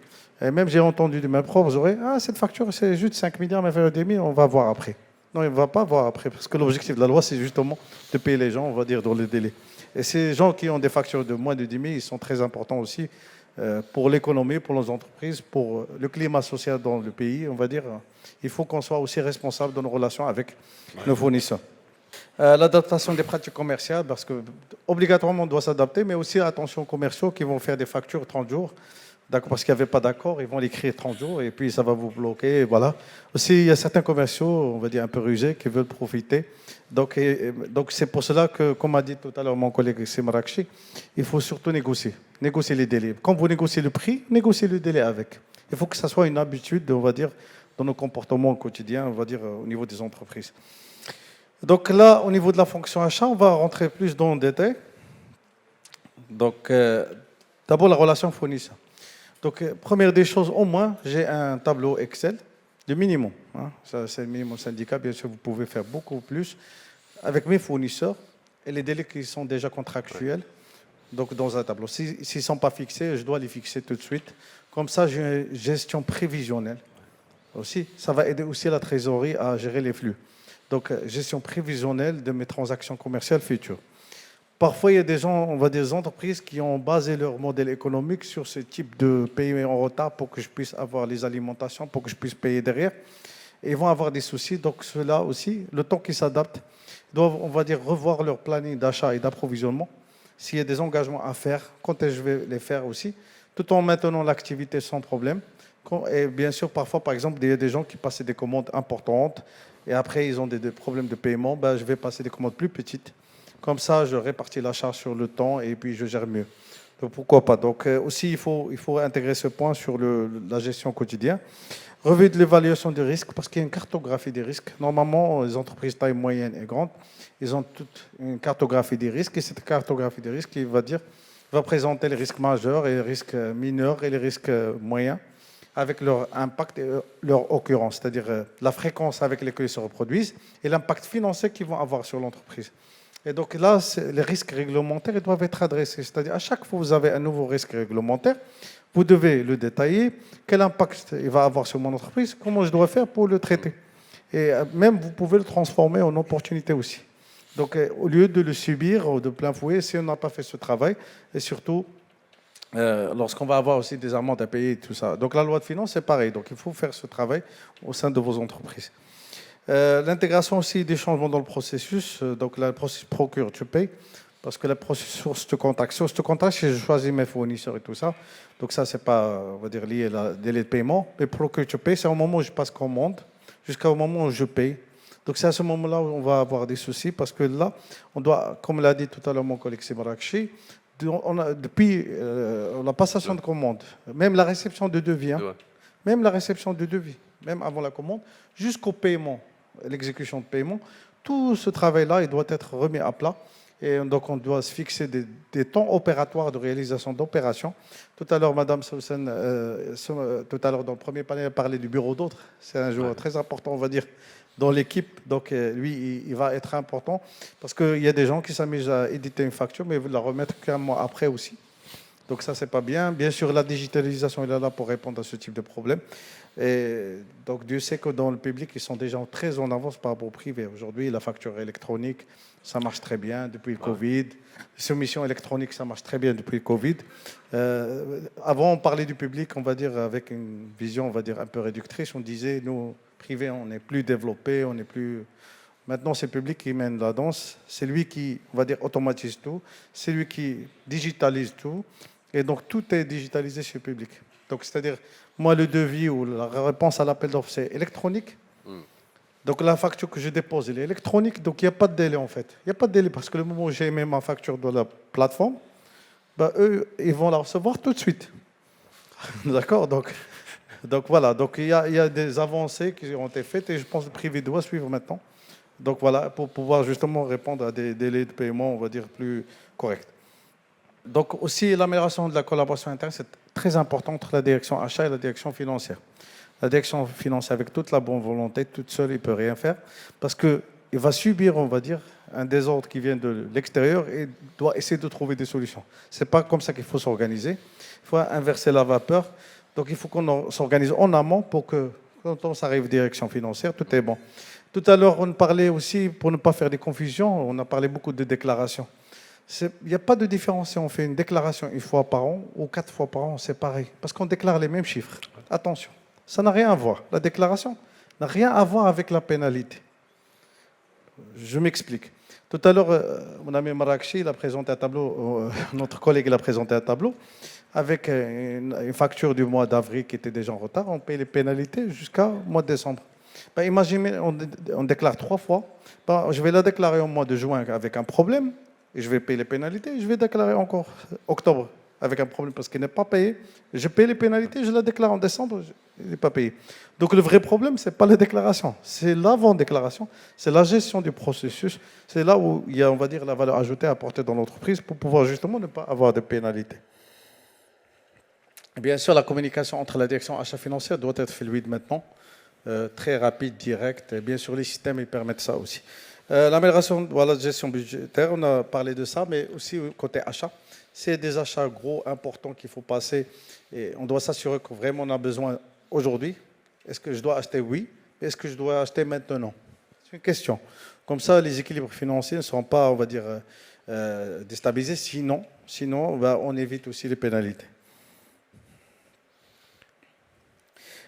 Et même j'ai entendu de mes propres oreilles, cette facture c'est juste 5 000 dirhams inférieur à 10 000, on va voir après. Non, il ne va pas voir après, parce que l'objectif de la loi, c'est justement de payer les gens, on va dire, dans les délais. Et ces gens qui ont des factures de moins de 10 000, ils sont très importants aussi pour l'économie, pour nos entreprises, pour le climat social dans le pays, on va dire. Il faut qu'on soit aussi responsable dans nos relations avec nos fournisseurs. L'adaptation des pratiques commerciales, parce que obligatoirement on doit s'adapter, mais aussi attention aux commerciaux qui vont faire des factures 30 jours. D'accord, parce qu'il n'y avait pas d'accord, ils vont l'écrire 30 jours et puis ça va vous bloquer. Et voilà. Aussi, il y a certains commerciaux, on va dire un peu rusés, qui veulent profiter. Donc c'est pour cela que, comme a dit tout à l'heure mon collègue Semarakchi, il faut surtout négocier. Négocier les délais. Quand vous négociez le prix, négociez le délai avec. Il faut que ça soit une habitude, on va dire, dans nos comportements quotidiens, on va dire, au niveau des entreprises. Donc là, au niveau de la fonction achat, on va rentrer plus dans le détail. Donc, d'abord, la relation fournisseur. Donc, première des choses, au moins, j'ai un tableau Excel de minimum. Hein. Ça, c'est le minimum syndicat. Bien sûr, vous pouvez faire beaucoup plus avec mes fournisseurs et les délais qui sont déjà contractuels. Donc, dans un tableau. S'ils ne sont pas fixés, je dois les fixer tout de suite. Comme ça, j'ai une gestion prévisionnelle. Aussi, ça va aider aussi la trésorerie à gérer les flux. Donc, gestion prévisionnelle de mes transactions commerciales futures. Parfois, il y a des gens, on voit des entreprises qui ont basé leur modèle économique sur ce type de paiement en retard pour que je puisse avoir les alimentations, pour que je puisse payer derrière. Et ils vont avoir des soucis. Donc, ceux-là aussi, le temps qu'ils s'adaptent, doivent, on va dire, revoir leur planning d'achat et d'approvisionnement. S'il y a des engagements à faire, quand je vais les faire aussi, tout en maintenant l'activité sans problème. Et bien sûr, parfois, par exemple, il y a des gens qui passaient des commandes importantes et après, ils ont des problèmes de paiement. Ben, je vais passer des commandes plus petites. Comme ça, je répartis la charge sur le temps et puis je gère mieux. Donc, pourquoi pas. Donc, aussi, il faut intégrer ce point sur la gestion quotidienne. Revue de l'évaluation des risques, parce qu'il y a une cartographie des risques. Normalement, les entreprises taille moyenne et grande, ils ont toute une cartographie des risques. Et cette cartographie des risques, va présenter les risques majeurs et les risques mineurs et les risques moyens, avec leur impact et leur occurrence, c'est-à-dire la fréquence avec laquelle ils se reproduisent et l'impact financier qu'ils vont avoir sur l'entreprise. Et donc là, les risques réglementaires ils doivent être adressés. C'est-à-dire à chaque fois que vous avez un nouveau risque réglementaire, vous devez le détailler, quel impact il va avoir sur mon entreprise, comment je dois faire pour le traiter. Et même, vous pouvez le transformer en opportunité aussi. Donc, au lieu de le subir ou de plein fouet, si on n'a pas fait ce travail, et surtout, lorsqu'on va avoir aussi des amendes à payer et tout ça. Donc, la loi de finances, c'est pareil. Donc, il faut faire ce travail au sein de vos entreprises. L'intégration aussi des changements dans le processus. Donc, le processus procure, tu payes. Parce que le processus source de contact, c'est je choisis mes fournisseurs et tout ça. Donc, ça, c'est pas, on va dire, lié à la délai de paiement. Mais procure, tu payes, c'est au moment où je passe commande jusqu'au moment où je paye. Donc, c'est à ce moment-là où on va avoir des soucis parce que là, on doit, comme l'a dit tout à l'heure mon collègue Semarakchi, depuis la passation de commande, même la réception de devis, même la réception de devis, même avant la commande, jusqu'au paiement, l'exécution de paiement, tout ce travail-là, il doit être remis à plat. Et donc, on doit se fixer des temps opératoires de réalisation d'opérations. Tout à l'heure, Madame Soussen, tout à l'heure, dans le premier panel, a parlé du bureau d'autres. C'est un joueur très important, on va dire, dans l'équipe. Donc, lui, il va être important parce qu'il y a des gens qui s'amusent à éditer une facture, mais ils veulent la remettre qu'un mois après aussi. Donc, ça, c'est pas bien. Bien sûr, la digitalisation, elle est là pour répondre à ce type de problème. Et donc, Dieu sait que dans le public, ils sont déjà très en avance par rapport au privé. Aujourd'hui, la facture électronique, ça marche très bien depuis le Covid. Les soumissions électroniques, ça marche très bien depuis le Covid. Avant, on parlait du public, on va dire, avec une vision, on va dire, un peu réductrice. On disait, nous, privés, on n'est plus développés, on n'est plus... Maintenant, c'est le public qui mène la danse. C'est lui qui, on va dire, automatise tout. C'est lui qui digitalise tout. Et donc, tout est digitalisé chez le public. Donc, c'est-à-dire, moi, le devis ou la réponse à l'appel d'offres, c'est électronique. Donc, la facture que je dépose, elle est électronique. Donc, il n'y a pas de délai, en fait. Il n'y a pas de délai parce que le moment où j'ai mis ma facture dans la plateforme, ben, eux, ils vont la recevoir tout de suite. D'accord, donc voilà. Donc, il y a des avancées qui ont été faites et je pense que le privé doit suivre maintenant. Donc, voilà, pour pouvoir justement répondre à des délais de paiement, on va dire, plus corrects. Donc, aussi, l'amélioration de la collaboration interne, c'est très important entre la direction achat et la direction financière. La direction financière, avec toute la bonne volonté, toute seule, il ne peut rien faire parce qu'il va subir, on va dire, un désordre qui vient de l'extérieur et doit essayer de trouver des solutions. Ce n'est pas comme ça qu'il faut s'organiser. Il faut inverser la vapeur. Donc, il faut qu'on s'organise en amont pour que, quand on s'arrive direction financière, tout est bon. Tout à l'heure, on parlait aussi, pour ne pas faire des confusions, on a parlé beaucoup de déclarations. Il n'y a pas de différence si on fait une déclaration une fois par an ou 4 fois par an, c'est pareil. Parce qu'on déclare les mêmes chiffres. Attention, ça n'a rien à voir. La déclaration n'a rien à voir avec la pénalité. Je m'explique. Tout à l'heure, mon ami Marakchi, il a présenté un tableau, notre collègue il a présenté un tableau avec une facture du mois d'avril qui était déjà en retard, on paye les pénalités jusqu'au mois de décembre. Ben, imaginez, on déclare 3 fois. Ben, je vais la déclarer au mois de juin avec un problème, et je vais payer les pénalités. Je vais déclarer encore octobre avec un problème parce qu'il n'est pas payé. Je paye les pénalités, je la déclare en décembre, il n'est pas payé. Donc le vrai problème, ce n'est pas les déclarations, c'est l'avant-déclaration, c'est la gestion du processus. C'est là où il y a, on va dire, la valeur ajoutée à apporter dans l'entreprise pour pouvoir justement ne pas avoir de pénalités. Bien sûr, la communication entre la direction achat financier doit être fluide maintenant, très rapide, directe. Et bien sûr, les systèmes ils permettent ça aussi. L'amélioration de la gestion budgétaire, on a parlé de ça, mais aussi côté achat. C'est des achats gros, importants qu'il faut passer. Et on doit s'assurer que vraiment on a besoin aujourd'hui. Est-ce que je dois acheter? Oui. Est-ce que je dois acheter maintenant? C'est une question. Comme ça, les équilibres financiers ne seront pas, on va dire, déstabilisés. Sinon on évite aussi les pénalités.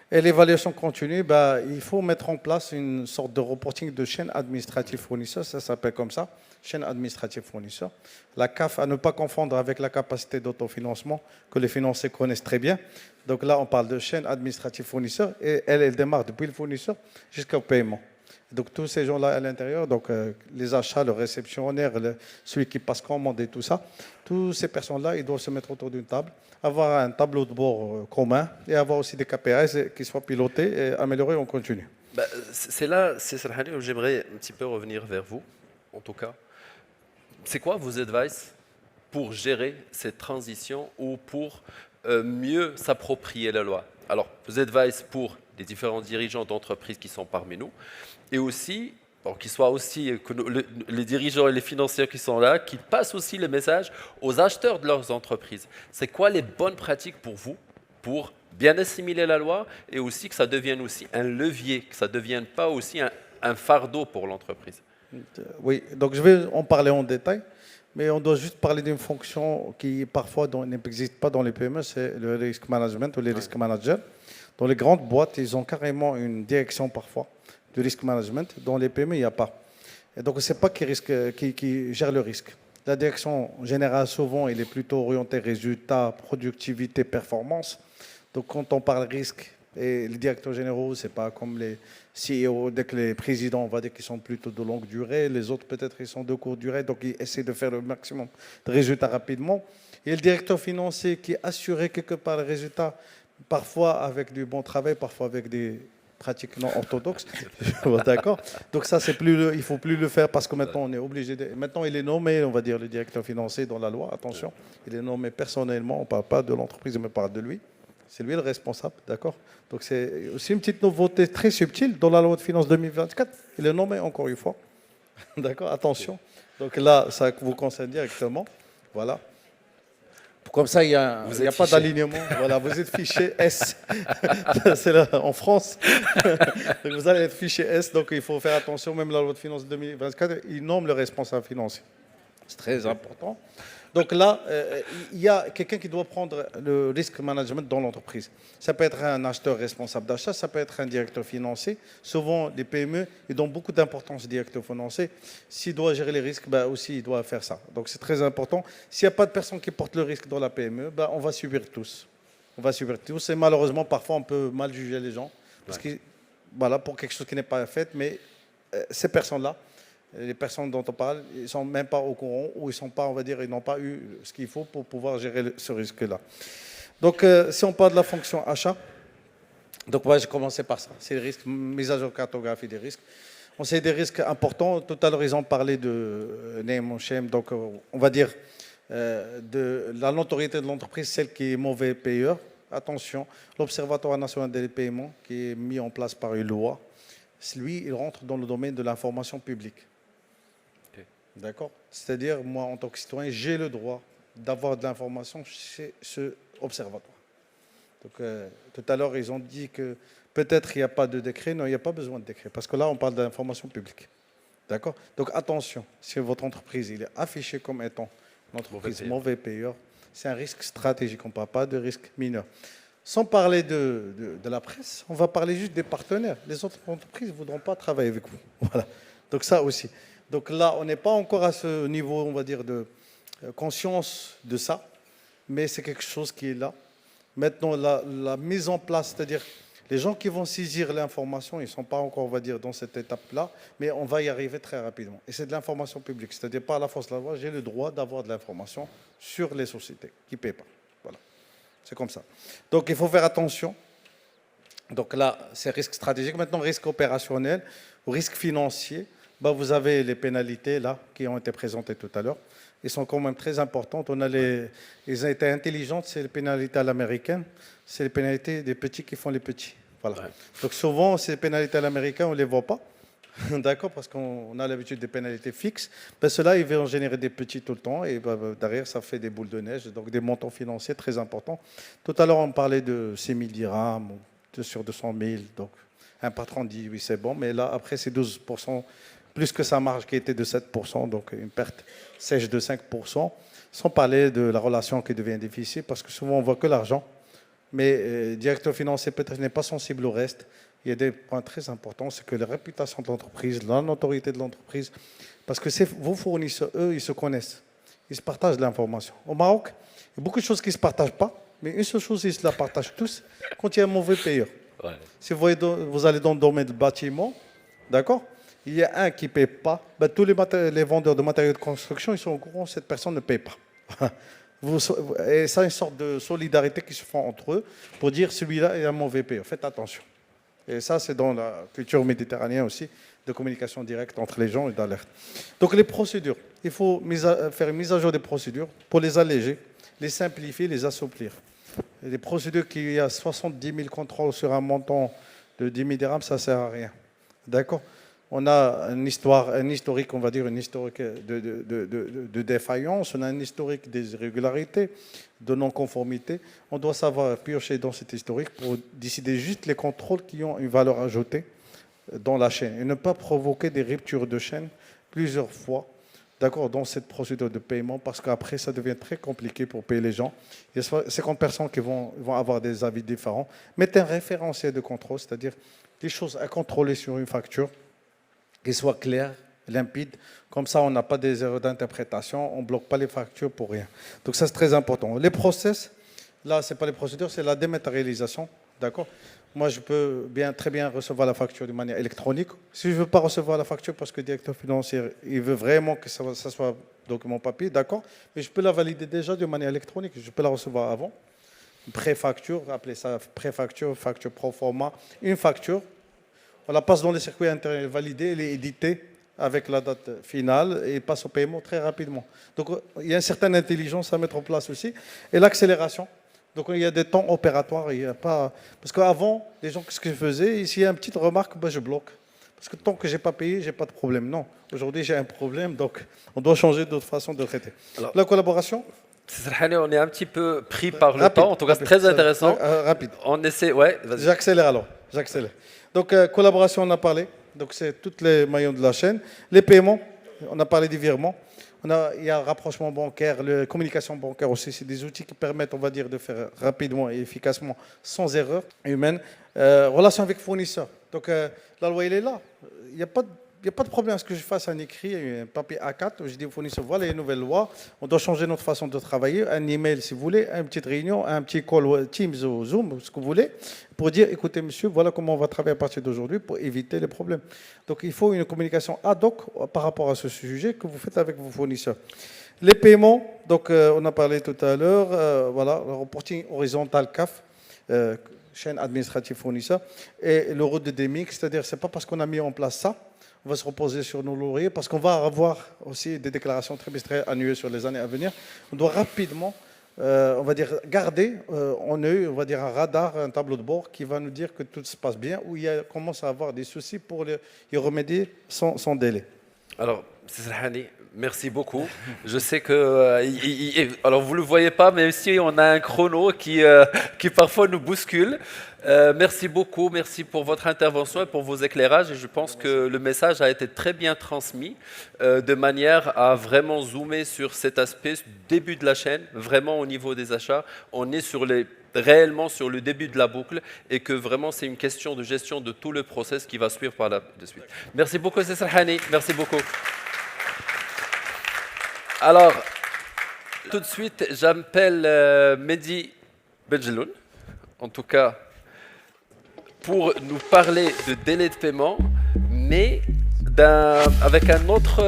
Et l'évaluation continue, il faut mettre en place une sorte de reporting de chaîne administrative fournisseur, ça s'appelle comme ça, chaîne administrative fournisseur. La CAF, à ne pas confondre avec la capacité d'autofinancement que les financiers connaissent très bien. Donc là, on parle de chaîne administrative fournisseur et elle démarre depuis le fournisseur jusqu'au paiement. Donc tous ces gens-là à l'intérieur, donc les achats, le réceptionnaire, celui qui passe commande et tout ça, toutes ces personnes-là, ils doivent se mettre autour d'une table, avoir un tableau de bord commun et avoir aussi des KPIs qui soient pilotés et améliorés en continu. C'est là, c'est Serhani, où j'aimerais un petit peu revenir vers vous, en tout cas. C'est quoi vos advice pour gérer cette transition ou pour mieux s'approprier la loi? Alors, vos advice pour les différents dirigeants d'entreprises qui sont parmi nous, et aussi, qu'ils soient aussi que les dirigeants et les financiers qui sont là, qui passent aussi le message aux acheteurs de leurs entreprises. C'est quoi les bonnes pratiques pour vous, pour bien assimiler la loi et aussi que ça devienne aussi un levier, que ça ne devienne pas aussi un fardeau pour l'entreprise? Oui, donc je vais en parler en détail, mais on doit juste parler d'une fonction qui parfois n'existe pas dans les PME, c'est le risk management ou les risk managers. Dans les grandes boîtes, ils ont carrément une direction parfois de risk management. Dans les PME, il n'y a pas. Et donc, ce n'est pas qui gère le risque. La direction générale, souvent, elle est plutôt orientée résultats, productivité, performance. Donc, quand on parle risque, et les directeurs généraux, ce n'est pas comme les CEO, dès que les présidents, on va dire qu'ils sont plutôt de longue durée, les autres, peut-être, ils sont de courte durée, donc ils essaient de faire le maximum de résultats rapidement. Et le directeur financier qui est assuré quelque part les résultats, parfois avec du bon travail, parfois avec des pratiques non orthodoxes. D'accord. Donc ça, il ne faut plus le faire parce que maintenant, on est obligé de... Maintenant, il est nommé, on va dire, le directeur financier dans la loi. Attention, il est nommé personnellement. On ne parle pas de l'entreprise, mais on parle de lui. C'est lui le responsable, d'accord. Donc c'est aussi une petite nouveauté très subtile dans la loi de finances 2024. Il est nommé encore une fois. D'accord, attention. Donc là, ça vous concerne directement. Voilà. Comme ça, il n'y a pas d'alignement. Voilà, vous êtes fiché S. C'est là, en France. Donc vous allez être fiché S, donc il faut faire attention. Même la loi de finances 2024, il nomme le responsable financier. C'est très important. Donc là, il y a quelqu'un qui doit prendre le risk management dans l'entreprise. Ça peut être un acheteur responsable d'achat, ça peut être un directeur financier. Souvent, les PME, ils donnent beaucoup d'importance au directeur financier. S'il doit gérer les risques, aussi, il doit faire ça. Donc c'est très important. S'il n'y a pas de personne qui porte le risque dans la PME, on va subir tous. On va subir tous. Et malheureusement, parfois, on peut mal juger les gens. Parce que, voilà, pour quelque chose qui n'est pas fait, mais ces personnes-là, les personnes dont on parle, ils ne sont même pas au courant ou ils n'ont pas eu ce qu'il faut pour pouvoir gérer ce risque-là. Donc, si on parle de la fonction achat, donc moi, j'ai commencé par ça. C'est les risques, mise à jour cartographie des risques. On sait des risques importants. Tout à l'heure, ils ont parlé de name and shame. Donc, on va dire de la notoriété de l'entreprise, celle qui est mauvais payeur. Attention, l'Observatoire national des paiements, qui est mis en place par une loi, lui, il rentre dans le domaine de l'information publique. D'accord. C'est-à-dire, moi, en tant que citoyen, j'ai le droit d'avoir de l'information chez ce observatoire. Donc, tout à l'heure, ils ont dit que peut-être il n'y a pas de décret. Non, il n'y a pas besoin de décret, parce que là, on parle d'information publique. D'accord. Donc, attention, si votre entreprise il est affichée comme étant une entreprise mauvais payeur, c'est un risque stratégique. On ne parle pas de risque mineur. Sans parler de la presse, on va parler juste des partenaires. Les autres entreprises ne voudront pas travailler avec vous. Voilà. Donc, ça aussi. Donc là, on n'est pas encore à ce niveau, on va dire, de conscience de ça. mais c'est quelque chose qui est là. Maintenant, la mise en place, c'est-à-dire les gens qui vont saisir l'information, ils ne sont pas encore, on va dire, dans cette étape-là, mais on va y arriver très rapidement. Et c'est de l'information publique, c'est-à-dire par la force de la loi, j'ai le droit d'avoir de l'information sur les sociétés qui ne paient pas. Voilà, c'est comme ça. Donc il faut faire attention. Donc là, c'est risque stratégique. Maintenant, risque opérationnel, risque financier. Ben, vous avez les pénalités là qui ont été présentées tout à l'heure. Elles sont quand même très importantes. On a les ont été intelligentes, c'est les pénalités à l'américaine. C'est les pénalités des petits qui font les petits. Voilà. Ouais. Donc souvent, ces pénalités à l'américaine, on ne les voit pas. D'accord, parce qu'on a l'habitude des pénalités fixes. Ben, cela, ils vont générer des petits tout le temps. Et ben, derrière, ça fait des boules de neige. Donc des montants financiers très importants. Tout à l'heure, on parlait de 6 000 dirhams sur 200 000. Donc un patron dit oui, c'est bon. Mais là, après, c'est 12%. Plus que sa marge qui était de 7%, donc une perte sèche de 5%, sans parler de la relation qui devient difficile, parce que souvent on voit que l'argent, mais directeur financier peut-être n'est pas sensible au reste. Il y a des points très importants, c'est que la réputation de l'entreprise, la notoriété de l'entreprise, parce que vos fournisseurs, eux, ils se connaissent, ils se partagent l'information. Au Maroc, il y a beaucoup de choses qui ne se partagent pas, mais une seule chose, ils se la partagent tous, quand il y a un mauvais payeur. Ouais. Si vous allez dans le domaine du bâtiment, d'accord ? Il y a un qui ne paie pas, ben, tous les vendeurs de matériaux de construction, ils sont au courant que cette personne ne paie pas. Et ça, une sorte de solidarité qui se fait entre eux pour dire celui-là est un mauvais payeur. Faites attention. Et ça, c'est dans la culture méditerranéenne aussi, de communication directe entre les gens et d'alerte. Donc les procédures, il faut faire une mise à jour des procédures pour les alléger, les simplifier, les assouplir. Et les procédures qui y a 70 000 contrôles sur un montant de 10 000 dirhams, ça ne sert à rien. D'accord ? On a un historique, on va dire, une historique de défaillance, on a un historique des irrégularités, de non-conformité. On doit savoir piocher dans cet historique pour décider juste les contrôles qui ont une valeur ajoutée dans la chaîne et ne pas provoquer des ruptures de chaîne plusieurs fois, d'accord, dans cette procédure de paiement, parce qu'après, ça devient très compliqué pour payer les gens. Il y a 50 personnes qui vont avoir des avis différents. Mettez un référentiel de contrôle, c'est-à-dire des choses à contrôler sur une facture, qu'il soit clair, limpide. Comme ça, on n'a pas des erreurs d'interprétation, on ne bloque pas les factures pour rien. Donc ça, c'est très important. Les process, là, ce n'est pas les procédures, c'est la dématérialisation. D'accord ? Moi, je peux très bien recevoir la facture de manière électronique. Si je ne veux pas recevoir la facture parce que le directeur financier il veut vraiment que ça soit document papier, d'accord, mais je peux la valider déjà de manière électronique. Je peux la recevoir avant. Pré-facture, appelez ça pré-facture, facture pro forma. Une facture, on la passe dans les circuits intérieurs validés, elle est éditée avec la date finale et passe au paiement très rapidement. Donc, il y a une certaine intelligence à mettre en place aussi. Et l'accélération. Donc, il y a des temps opératoires. Il y a pas... Parce qu'avant, les gens, ce que je faisais, s'il y a une petite remarque, ben, je bloque. Parce que tant que je n'ai pas payé, je n'ai pas de problème. Non, aujourd'hui, j'ai un problème, donc on doit changer d'autre façon de traiter. Alors, la collaboration. On est un petit peu pris par le temps. En tout cas, c'est très intéressant. Rapide. On essaie, ouais. J'accélère alors. J'accélère. Donc, collaboration, on a parlé. Donc, c'est tous les maillons de la chaîne. Les paiements, on a parlé des virements. Il y a rapprochement bancaire, la communication bancaire aussi. C'est des outils qui permettent, on va dire, de faire rapidement et efficacement, sans erreur humaine. Relation avec fournisseurs. Donc, la loi, elle est là. Il n'y a pas de problème à ce que je fasse un écrit, un papier A4, où je dis aux fournisseurs, voilà les nouvelles lois, on doit changer notre façon de travailler, un email si vous voulez, une petite réunion, un petit call Teams ou Zoom, ce que vous voulez, pour dire, écoutez monsieur, voilà comment on va travailler à partir d'aujourd'hui pour éviter les problèmes. Donc il faut une communication ad hoc par rapport à ce sujet que vous faites avec vos fournisseurs. Les paiements, donc on a parlé tout à l'heure, voilà, le reporting horizontal CAF, chaîne administrative fournisseur, et le route de DMIC, c'est-à-dire c'est pas parce qu'on a mis en place ça, on va se reposer sur nos lauriers parce qu'on va avoir aussi des déclarations trimestrielles annuelles sur les années à venir. On doit rapidement, on va dire, garder en œil, on va dire, un radar, un tableau de bord qui va nous dire que tout se passe bien ou il commence à avoir des soucis pour y remédier sans délai. Alors, M. Serhani, merci beaucoup. Je sais que, alors vous ne le voyez pas, mais ici on a un chrono qui parfois nous bouscule. Merci beaucoup, merci pour votre intervention et pour vos éclairages. Et je pense que le message a été très bien transmis de manière à vraiment zoomer sur cet aspect début de la chaîne, vraiment au niveau des achats. On est réellement sur le début de la boucle et que vraiment c'est une question de gestion de tout le process qui va suivre par la suite. Merci beaucoup, M. Serhani. Merci beaucoup. Alors, Tout de suite, j'appelle Mehdi Benjeloun, en tout cas, pour nous parler de délai de paiement, mais avec un autre...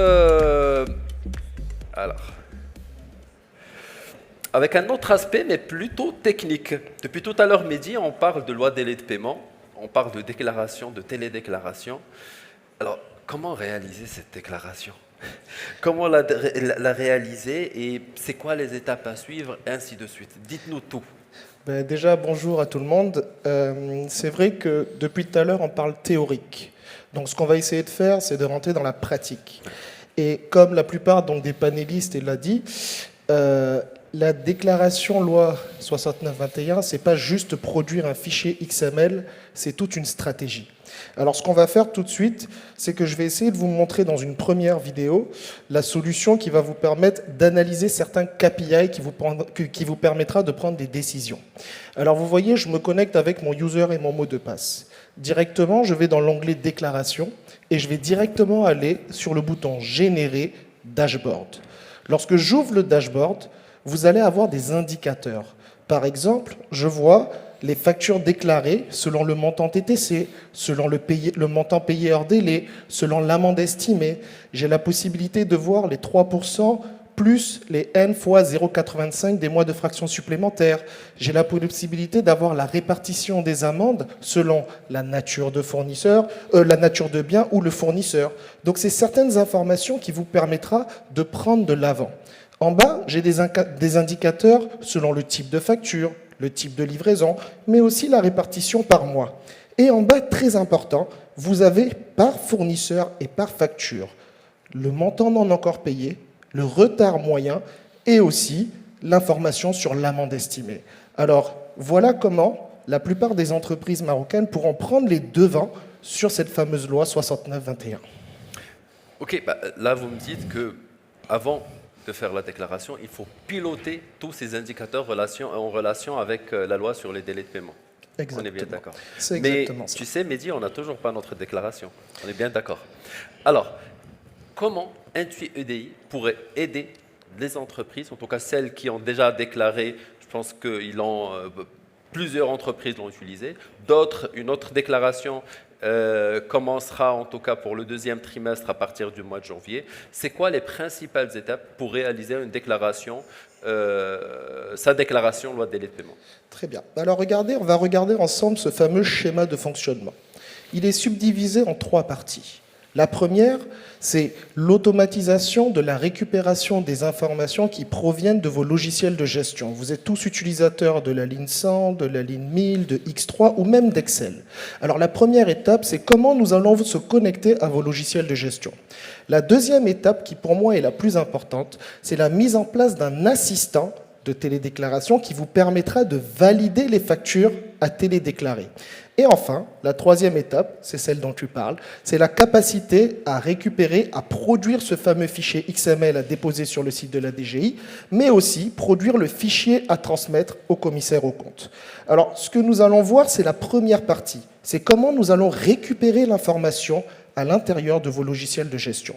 avec un autre aspect, mais plutôt technique. Depuis tout à l'heure, Mehdi, on parle de loi délai de paiement, on parle de déclaration, de télédéclaration. Alors, comment réaliser cette déclaration? Comment la réaliser et c'est quoi les étapes à suivre, et ainsi de suite. Dites-nous tout. Ben, déjà, bonjour à tout le monde. C'est vrai que depuis tout à l'heure, on parle théorique. Donc, ce qu'on va essayer de faire, c'est de rentrer dans la pratique. Et comme la plupart donc, des panélistes l'ont dit, la déclaration loi 6921, c'est pas juste produire un fichier XML, c'est toute une stratégie. Alors, ce qu'on va faire tout de suite, c'est que je vais essayer de vous montrer dans une première vidéo la solution qui va vous permettre d'analyser certains KPI qui vous permettra de prendre des décisions. Alors, vous voyez, je me connecte avec mon user et mon mot de passe. Directement, je vais dans l'onglet déclaration et je vais directement aller sur le bouton générer dashboard. Lorsque j'ouvre le dashboard, vous allez avoir des indicateurs. Par exemple, je vois les factures déclarées selon le montant TTC, selon le montant payé hors délai, selon l'amende estimée. J'ai la possibilité de voir les 3% plus les N fois 0,85 des mois de fraction supplémentaires. J'ai la possibilité d'avoir la répartition des amendes selon la nature de fournisseur, la nature de bien ou le fournisseur. Donc c'est certaines informations qui vous permettra de prendre de l'avant. En bas, j'ai des indicateurs selon le type de facture, le type de livraison, mais aussi la répartition par mois. Et en bas, très important, vous avez par fournisseur et par facture le montant non encore payé, le retard moyen et aussi l'information sur l'amende estimée. Alors, voilà comment la plupart des entreprises marocaines pourront prendre les devants sur cette fameuse loi 6921. Ok, là vous me dites que avant de faire la déclaration, il faut piloter tous ces indicateurs en relation avec la loi sur les délais de paiement. Exactement. On est bien d'accord. C'est Mais exactement ça. tu sais, Mehdi, on n'a toujours pas notre déclaration. On est bien d'accord. Alors, comment Intui EDI pourrait aider les entreprises, en tout cas celles qui ont déjà déclaré, je pense que plusieurs entreprises l'ont utilisé, d'autres, une autre déclaration commencera en tout cas pour le deuxième trimestre à partir du mois de janvier. C'est quoi les principales étapes pour réaliser une déclaration, sa déclaration loi de délai de paiement? Très bien. Alors regardez, on va regarder ensemble ce fameux schéma de fonctionnement. Il est subdivisé en 3 parties. La première, c'est l'automatisation de la récupération des informations qui proviennent de vos logiciels de gestion. Vous êtes tous utilisateurs de la ligne 100, de la ligne 1000, de X3 ou même d'Excel. Alors la première étape, c'est comment nous allons se connecter à vos logiciels de gestion. La deuxième étape, qui pour moi est la plus importante, c'est la mise en place d'un assistant de télédéclaration qui vous permettra de valider les factures à télédéclarer. Et enfin, la troisième étape, c'est celle dont tu parles, c'est la capacité à récupérer, à produire ce fameux fichier XML à déposer sur le site de la DGI, mais aussi produire le fichier à transmettre au commissaire aux comptes. Alors, ce que nous allons voir, c'est la première partie. C'est comment nous allons récupérer l'information à l'intérieur de vos logiciels de gestion.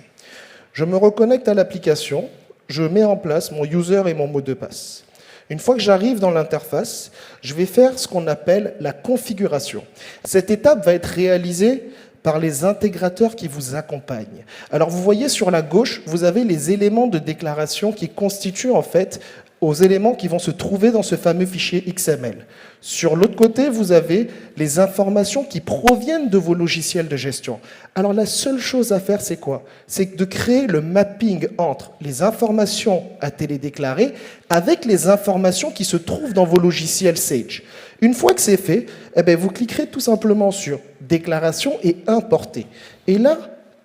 Je me reconnecte à l'application, je mets en place mon user et mon mot de passe. Une fois que j'arrive dans l'interface, je vais faire ce qu'on appelle la configuration. Cette étape va être réalisée par les intégrateurs qui vous accompagnent. Alors vous voyez sur la gauche, vous avez les éléments de déclaration qui constituent en fait aux éléments qui vont se trouver dans ce fameux fichier XML. Sur l'autre côté, vous avez les informations qui proviennent de vos logiciels de gestion. Alors la seule chose à faire, c'est quoi? C'est de créer le mapping entre les informations à télédéclarer avec les informations qui se trouvent dans vos logiciels Sage. Une fois que c'est fait, eh bien, vous cliquerez tout simplement sur « Déclaration » et « Importer ». Et là,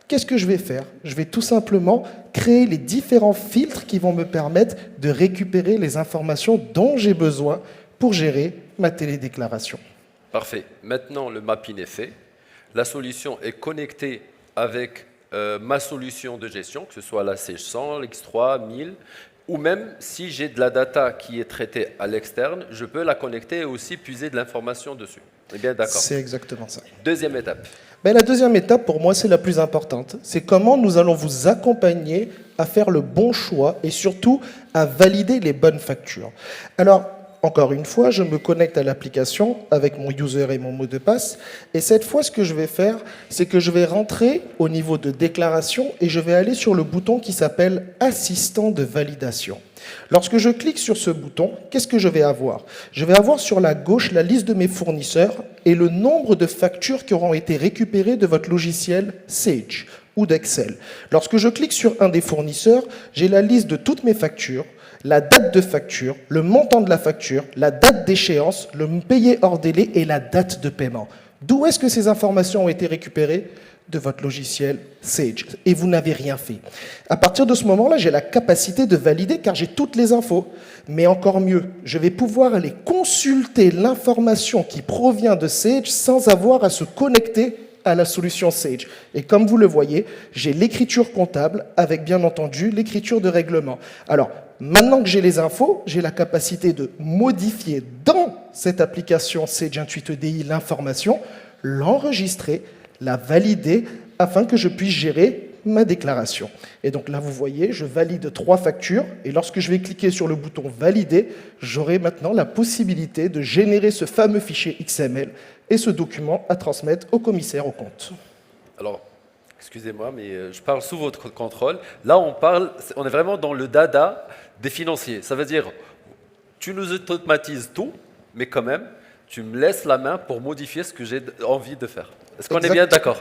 qu'est-ce que je vais faire? Je vais tout simplement créer les différents filtres qui vont me permettre de récupérer les informations dont j'ai besoin pour gérer ma télédéclaration. Parfait. Maintenant, le mapping est fait. La solution est connectée avec ma solution de gestion, que ce soit la Sage 100, l'X3, 1000. Ou même si j'ai de la data qui est traitée à l'externe, je peux la connecter et aussi puiser de l'information dessus. On est bien d'accord. C'est exactement ça. Deuxième étape. Mais la deuxième étape, pour moi, c'est la plus importante. C'est comment nous allons vous accompagner à faire le bon choix et surtout à valider les bonnes factures. Alors, encore une fois, je me connecte à l'application avec mon user et mon mot de passe. Et cette fois, ce que je vais faire, c'est que je vais rentrer au niveau de déclaration et je vais aller sur le bouton qui s'appelle Assistant de validation. Lorsque je clique sur ce bouton, qu'est-ce que je vais avoir? Je vais avoir sur la gauche la liste de mes fournisseurs et le nombre de factures qui auront été récupérées de votre logiciel Sage ou d'Excel. Lorsque je clique sur un des fournisseurs, j'ai la liste de toutes mes factures, la date de facture, le montant de la facture, la date d'échéance, le payé hors délai et la date de paiement. D'où est-ce que ces informations ont été récupérées? De votre logiciel Sage. Et vous n'avez rien fait. À partir de ce moment-là, j'ai la capacité de valider car j'ai toutes les infos. Mais encore mieux, je vais pouvoir aller consulter l'information qui provient de Sage sans avoir à se connecter à la solution Sage. Et comme vous le voyez, j'ai l'écriture comptable avec bien entendu l'écriture de règlement. Alors, maintenant que j'ai les infos, j'ai la capacité de modifier dans cette application Sage Intuit EDI l'information, l'enregistrer, la valider afin que je puisse gérer ma déclaration. Et donc là, vous voyez, je valide 3 factures et lorsque je vais cliquer sur le bouton valider, j'aurai maintenant la possibilité de générer ce fameux fichier XML et ce document à transmettre au commissaire aux comptes. Alors, excusez-moi, mais je parle sous votre contrôle. Là, on est vraiment dans le dada des financiers. Ça veut dire, tu nous automatises tout, mais quand même, tu me laisses la main pour modifier ce que j'ai envie de faire. Est-ce qu'on est bien d'accord?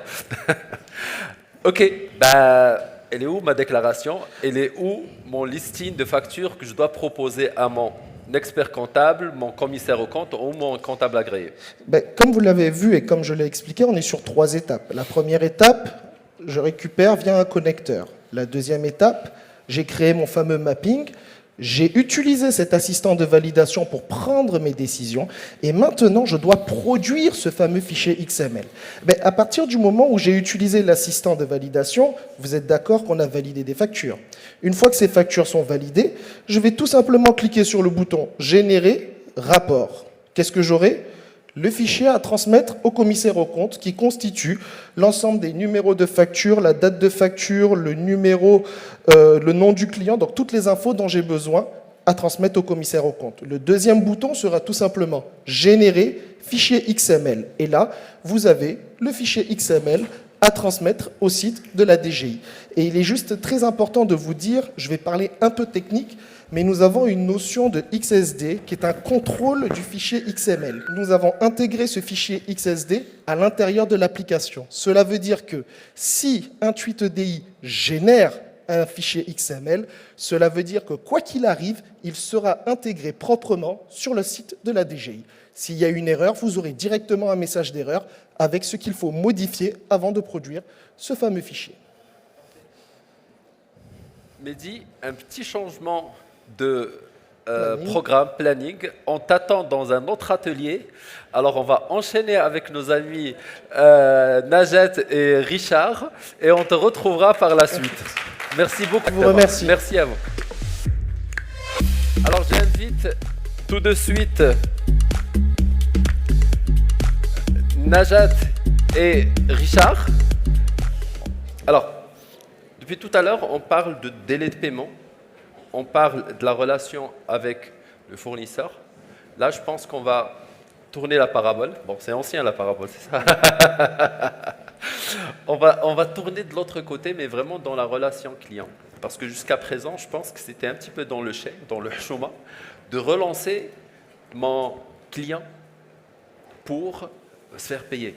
Ok, elle est où ma déclaration? Elle est où mon listing de factures que je dois proposer à mon expert comptable, mon commissaire aux comptes ou mon comptable agréé? Comme vous l'avez vu et comme je l'ai expliqué, on est sur 3 étapes. La première étape, je récupère via un connecteur. La deuxième étape, j'ai créé mon fameux mapping. J'ai utilisé cet assistant de validation pour prendre mes décisions et maintenant je dois produire ce fameux fichier XML. À partir du moment où j'ai utilisé l'assistant de validation, vous êtes d'accord qu'on a validé des factures. Une fois que ces factures sont validées, je vais tout simplement cliquer sur le bouton « Générer rapport ». Qu'est-ce que j'aurai? Le fichier à transmettre au commissaire aux comptes qui constitue l'ensemble des numéros de facture, la date de facture, le numéro, le nom du client, donc toutes les infos dont j'ai besoin à transmettre au commissaire aux comptes. Le deuxième bouton sera tout simplement « Générer fichier XML ». Et là, vous avez le fichier XML à transmettre au site de la DGI. Et il est juste très important de vous dire, je vais parler un peu technique, mais nous avons une notion de XSD qui est un contrôle du fichier XML. Nous avons intégré ce fichier XSD à l'intérieur de l'application. Cela veut dire que si Intuit EDI génère un fichier XML, cela veut dire que quoi qu'il arrive, il sera intégré proprement sur le site de la DGI. S'il y a une erreur, vous aurez directement un message d'erreur avec ce qu'il faut modifier avant de produire ce fameux fichier. Mehdi, un petit changement de programme, planning. On t'attend dans un autre atelier. Alors, on va enchaîner avec nos amis Najat et Richard et on te retrouvera par la suite. Merci beaucoup. Je vous remercie. Merci à vous. Alors, j'invite tout de suite Najat et Richard. Alors, depuis tout à l'heure, on parle de délai de paiement. On parle de la relation avec le fournisseur. Là, je pense qu'on va tourner la parabole. Bon, c'est ancien la parabole, c'est ça. on va tourner de l'autre côté, mais vraiment dans la relation client. Parce que jusqu'à présent, je pense que c'était un petit peu dans le schéma, de relancer mon client pour se faire payer.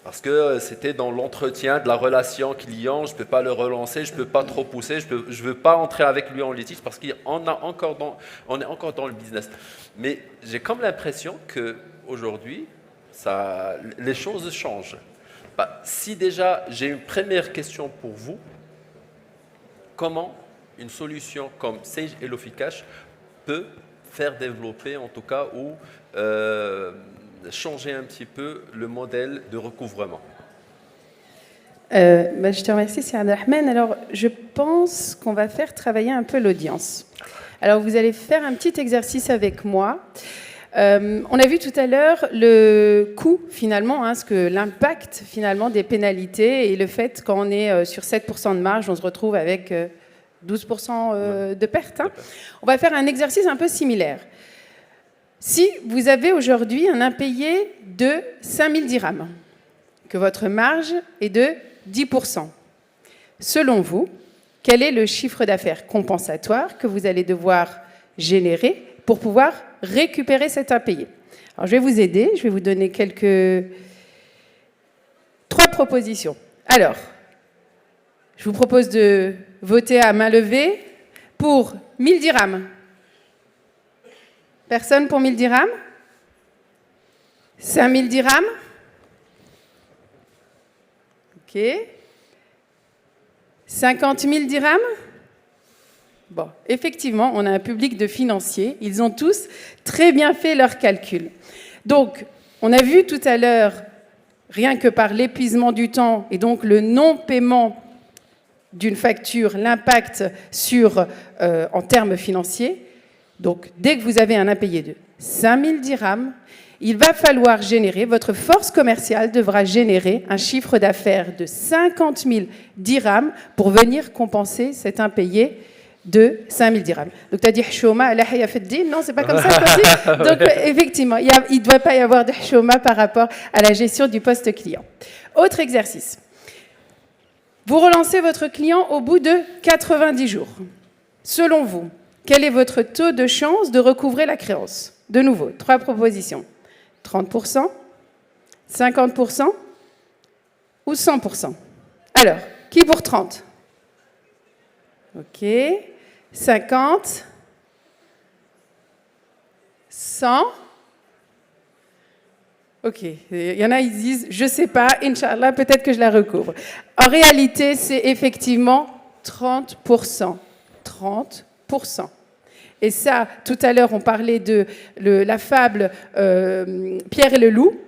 Parce que c'était dans l'entretien de la relation client, je ne peux pas le relancer, je ne peux pas trop pousser, je ne veux pas entrer avec lui en litige parce qu'on est encore dans le business. Mais j'ai comme l'impression qu'aujourd'hui, les choses changent. Si déjà j'ai une première question pour vous, comment une solution comme Sage HelloFreeCash peut faire développer en tout cas ou changer un petit peu le modèle de recouvrement? Je te remercie, c'est Abdelrahman. Alors, je pense qu'on va faire travailler un peu l'audience. Alors, vous allez faire un petit exercice avec moi. On a vu tout à l'heure le coût, finalement, l'impact, finalement, des pénalités et le fait quand on est sur 7% de marge, on se retrouve avec 12% de perte. On va faire un exercice un peu similaire. Si vous avez aujourd'hui un impayé de 5000 dirhams, que votre marge est de 10%, selon vous, quel est le chiffre d'affaires compensatoire que vous allez devoir générer pour pouvoir récupérer cet impayé? Alors, je vais vous aider, je vais vous donner trois propositions. Alors, je vous propose de voter à main levée pour 1000 dirhams. Personne pour 1000 dirhams? 5000 dirhams? Ok. 50 000 dirhams? Bon, effectivement, on a un public de financiers. Ils ont tous très bien fait leurs calculs. Donc, on a vu tout à l'heure, rien que par l'épuisement du temps et donc le non-paiement d'une facture, l'impact en termes financiers. Donc, dès que vous avez un impayé de 5000 dirhams, il va falloir générer, votre force commerciale devra générer un chiffre d'affaires de 50 000 dirhams pour venir compenser cet impayé de 5000 dirhams. Donc, tu as dit Hchouma, la haya feddin. Non, c'est pas comme ça qu'on dit. Donc, effectivement, il ne doit pas y avoir de Hchouma par rapport à la gestion du poste client. Autre exercice. Vous relancez votre client au bout de 90 jours. Selon vous, quel est votre taux de chance de recouvrer la créance? De nouveau, 3 propositions. 30%, 50% ou 100%? Alors, qui pour 30? Ok. 50, 100. Ok. Il y en a, ils disent, je ne sais pas, Inch'Allah, peut-être que je la recouvre. En réalité, c'est effectivement 30%. 30%. Et ça, tout à l'heure, on parlait de la fable Pierre et le loup.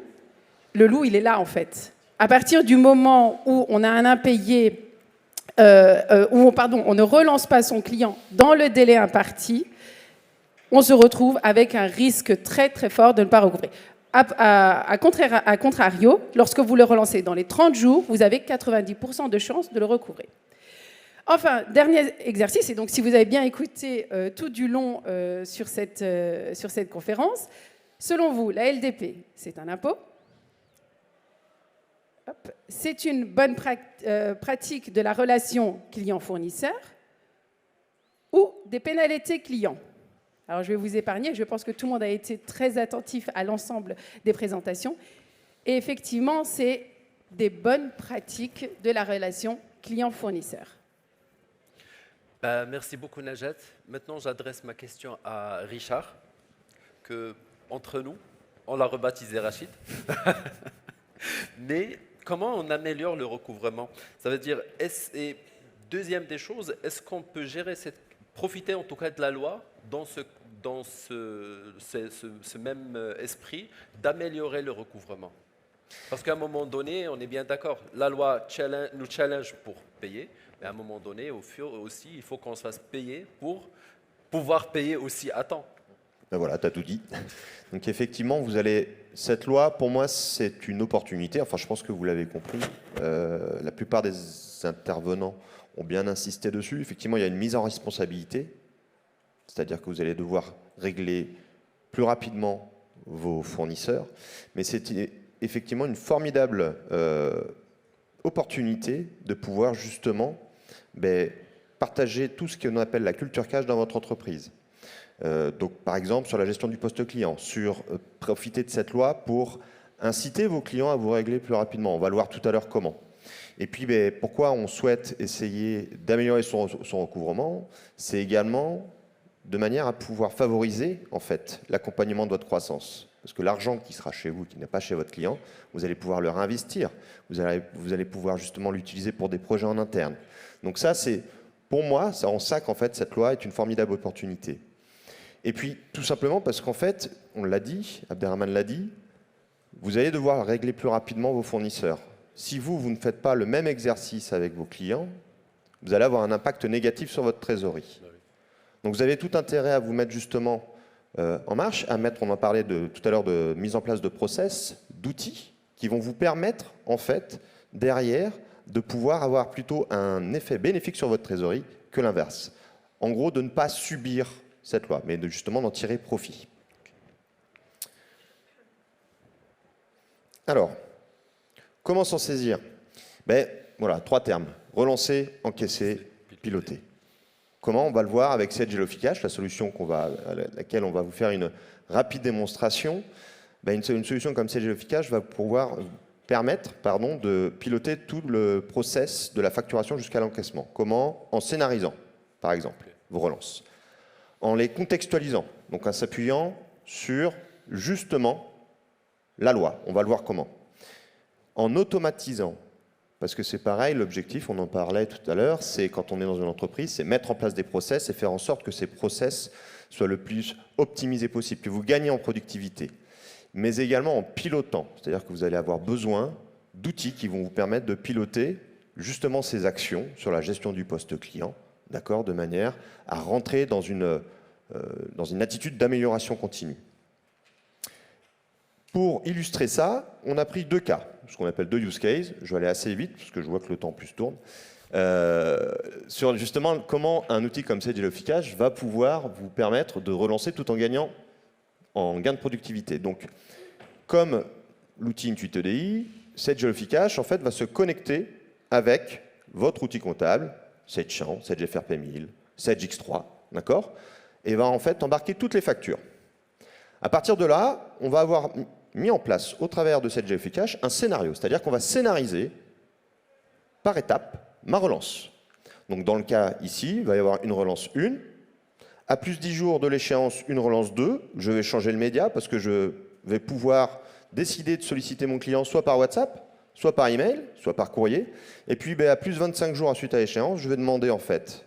Le loup, il est là, en fait. À partir du moment où on a un impayé, on ne relance pas son client dans le délai imparti, on se retrouve avec un risque très, très fort de ne pas recouvrer. À contrario, lorsque vous le relancez dans les 30 jours, vous avez 90% de chances de le recouvrer. Enfin, dernier exercice, et donc si vous avez bien écouté tout du long sur cette conférence, selon vous, la LDP, c'est un impôt? C'est une bonne pratique de la relation client-fournisseur ou des pénalités clients? Alors, je vais vous épargner, je pense que tout le monde a été très attentif à l'ensemble des présentations. Et effectivement, c'est des bonnes pratiques de la relation client-fournisseur. Merci beaucoup, Najat. Maintenant, j'adresse ma question à Richard, que, entre nous, on l'a rebaptisé Rachid. Mais comment on améliore le recouvrement? Ça veut dire, et deuxième des choses, est-ce qu'on peut profiter en tout cas de la loi dans ce même esprit d'améliorer le recouvrement? Parce qu'à un moment donné, on est bien d'accord, la loi nous challenge pour payer, mais à un moment donné, aussi, il faut qu'on se fasse payer pour pouvoir payer aussi à temps. Ben voilà, tu as tout dit. Donc effectivement, cette loi, pour moi, c'est une opportunité. Enfin, je pense que vous l'avez compris. La plupart des intervenants ont bien insisté dessus. Effectivement, il y a une mise en responsabilité. C'est-à-dire que vous allez devoir régler plus rapidement vos fournisseurs. Mais c'est effectivement une formidable opportunité de pouvoir justement partager tout ce qu'on appelle la culture cash dans votre entreprise. Donc, par exemple, sur la gestion du poste client, profiter de cette loi pour inciter vos clients à vous régler plus rapidement. On va le voir tout à l'heure comment. Et puis, pourquoi on souhaite essayer d'améliorer son recouvrement? C'est également de manière à pouvoir favoriser en fait l'accompagnement de votre croissance. Parce que l'argent qui sera chez vous, qui n'est pas chez votre client, vous allez pouvoir le réinvestir. Vous allez pouvoir justement l'utiliser pour des projets en interne. Donc ça, c'est pour moi, c'est en ça qu'en fait cette loi est une formidable opportunité. Et puis tout simplement parce qu'en fait, on l'a dit, Abderrahman l'a dit, vous allez devoir régler plus rapidement vos fournisseurs. si vous ne faites pas le même exercice avec vos clients, vous allez avoir un impact négatif sur votre trésorerie. Donc vous avez tout intérêt à vous mettre justement en marche, on en parlait tout à l'heure de mise en place de process, d'outils qui vont vous permettre, en fait, derrière, de pouvoir avoir plutôt un effet bénéfique sur votre trésorerie que l'inverse. En gros, de ne pas subir cette loi, mais justement d'en tirer profit. Alors, comment s'en saisir? Voilà, 3 termes. Relancer, encaisser, piloter. Comment? On va le voir avec Sage HelloFreeCash, la solution à laquelle on va vous faire une rapide démonstration. Une solution comme Sage HelloFreeCash va pouvoir permettre de piloter tout le process de la facturation jusqu'à l'encaissement. Comment? En scénarisant, par exemple, vos relances. En les contextualisant, donc en s'appuyant sur, justement, la loi. On va le voir comment. En automatisant, parce que c'est pareil, l'objectif, on en parlait tout à l'heure, c'est quand on est dans une entreprise, c'est mettre en place des process et faire en sorte que ces process soient le plus optimisés possible, que vous gagnez en productivité, mais également en pilotant. C'est-à-dire que vous allez avoir besoin d'outils qui vont vous permettre de piloter justement ces actions sur la gestion du poste client, d'accord, de manière à rentrer dans une attitude d'amélioration continue. Pour illustrer ça, on a pris 2 cas, ce qu'on appelle 2 use cases. Je vais aller assez vite, parce que je vois que le temps plus tourne. Sur justement comment un outil comme Sage HelloFreeCash va pouvoir vous permettre de relancer tout en gagnant en gain de productivité. Donc, comme l'outil Intuit EDI, Sage HelloFreeCash en fait, va se connecter avec votre outil comptable, Sage Champ, Sage FRP 1000, Sage X3, d'accord? Et va en fait embarquer toutes les factures. À partir de là, on va avoir mis en place, au travers de Sage HelloFreeCash, un scénario. C'est-à-dire qu'on va scénariser, par étape, ma relance. Donc dans le cas ici, il va y avoir une relance 1. À plus 10 jours de l'échéance, une relance 2. Je vais changer le média parce que je vais pouvoir décider de solliciter mon client soit par WhatsApp, soit par email, soit par courrier. Et puis à plus 25 jours suite à l'échéance, je vais demander en fait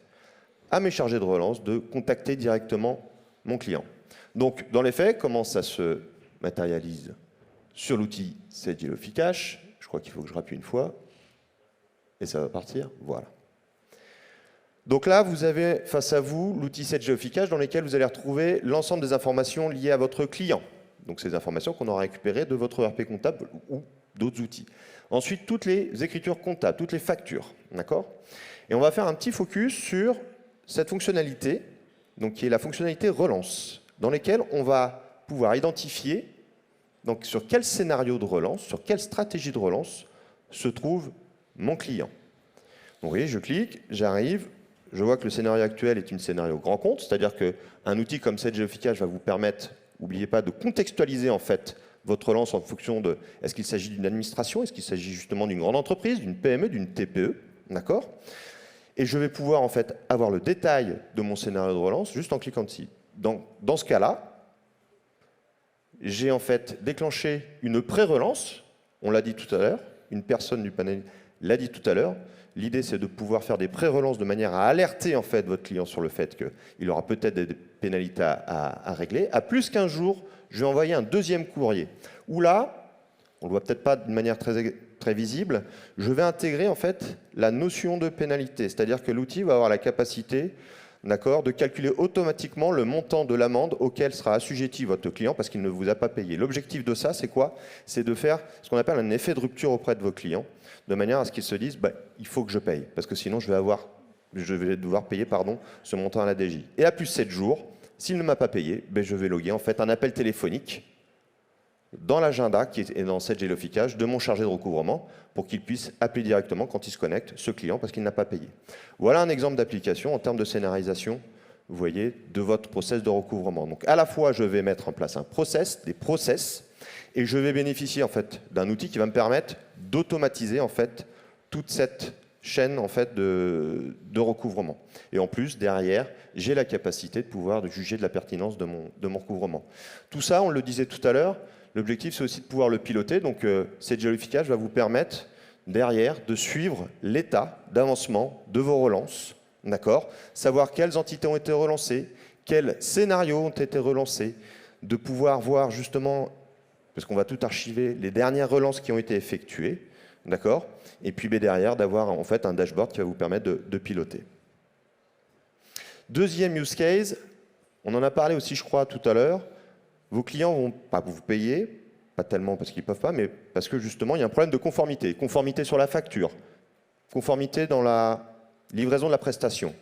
à mes chargés de relance de contacter directement mon client. Donc dans les faits, comment ça se matérialise sur l'outil Sage HelloFreeCash? Je crois qu'il faut que je rappuie une fois. Et ça va partir. Voilà. Donc là, vous avez face à vous l'outil Sage HelloFreeCash dans lequel vous allez retrouver l'ensemble des informations liées à votre client. Donc ces informations qu'on aura récupérées de votre ERP comptable ou d'autres outils. Ensuite, toutes les écritures comptables, toutes les factures. D'accord? Et on va faire un petit focus sur cette fonctionnalité, donc qui est la fonctionnalité relance, dans laquelle on va pouvoir identifier donc, sur quel scénario de relance, sur quelle stratégie de relance se trouve mon client. Donc, vous voyez, je clique, j'arrive, je vois que le scénario actuel est un scénario grand compte, c'est-à-dire qu'un outil comme Sage HelloFreeCash va vous permettre, n'oubliez pas, de contextualiser en fait votre relance en fonction de est-ce qu'il s'agit d'une administration, est-ce qu'il s'agit justement d'une grande entreprise, d'une PME, d'une TPE, d'accord? Et je vais pouvoir en fait avoir le détail de mon scénario de relance juste en cliquant dessus. Dans ce cas-là, j'ai en fait déclenché une pré-relance, on l'a dit tout à l'heure, une personne du panel l'a dit tout à l'heure. L'idée, c'est de pouvoir faire des pré-relances de manière à alerter en fait votre client sur le fait qu'il aura peut-être des pénalités à régler. À plus qu'15 jours, je vais envoyer un deuxième courrier où là, on ne le voit peut-être pas de manière très visible, je vais intégrer en fait la notion de pénalité, c'est-à-dire que l'outil va avoir la capacité de calculer automatiquement le montant de l'amende auquel sera assujetti votre client parce qu'il ne vous a pas payé. L'objectif de ça, c'est quoi? C'est de faire ce qu'on appelle un effet de rupture auprès de vos clients, de manière à ce qu'ils se disent il faut que je paye, parce que sinon je vais devoir payer ce montant à la DJ. Et à plus 7 jours, s'il ne m'a pas payé, je vais loguer en fait un appel téléphonique dans l'agenda qui est dans Sage HelloFreeCash de mon chargé de recouvrement pour qu'il puisse appeler directement quand il se connecte ce client parce qu'il n'a pas payé. Voilà un exemple d'application en termes de scénarisation, vous voyez, de votre process de recouvrement. Donc à la fois, je vais mettre en place un process, des process, et je vais bénéficier en fait d'un outil qui va me permettre d'automatiser en fait toute cette chaîne en fait de recouvrement. Et en plus, derrière, j'ai la capacité de pouvoir juger de la pertinence de mon recouvrement. Tout ça, on le disait tout à l'heure, l'objectif, c'est aussi de pouvoir le piloter. Donc, Sage HelloFreeCash va vous permettre, derrière, de suivre l'état d'avancement de vos relances. D'accord? Savoir quelles entités ont été relancées, quels scénarios ont été relancés, de pouvoir voir justement, parce qu'on va tout archiver, les dernières relances qui ont été effectuées. D'accord? Et puis derrière, d'avoir en fait un dashboard qui va vous permettre de piloter. Deuxième use case, on en a parlé aussi, je crois, tout à l'heure. Vos clients vont pas vous payer, pas tellement parce qu'ils ne peuvent pas, mais parce que justement, il y a un problème de conformité. Conformité sur la facture, conformité dans la livraison de la prestation.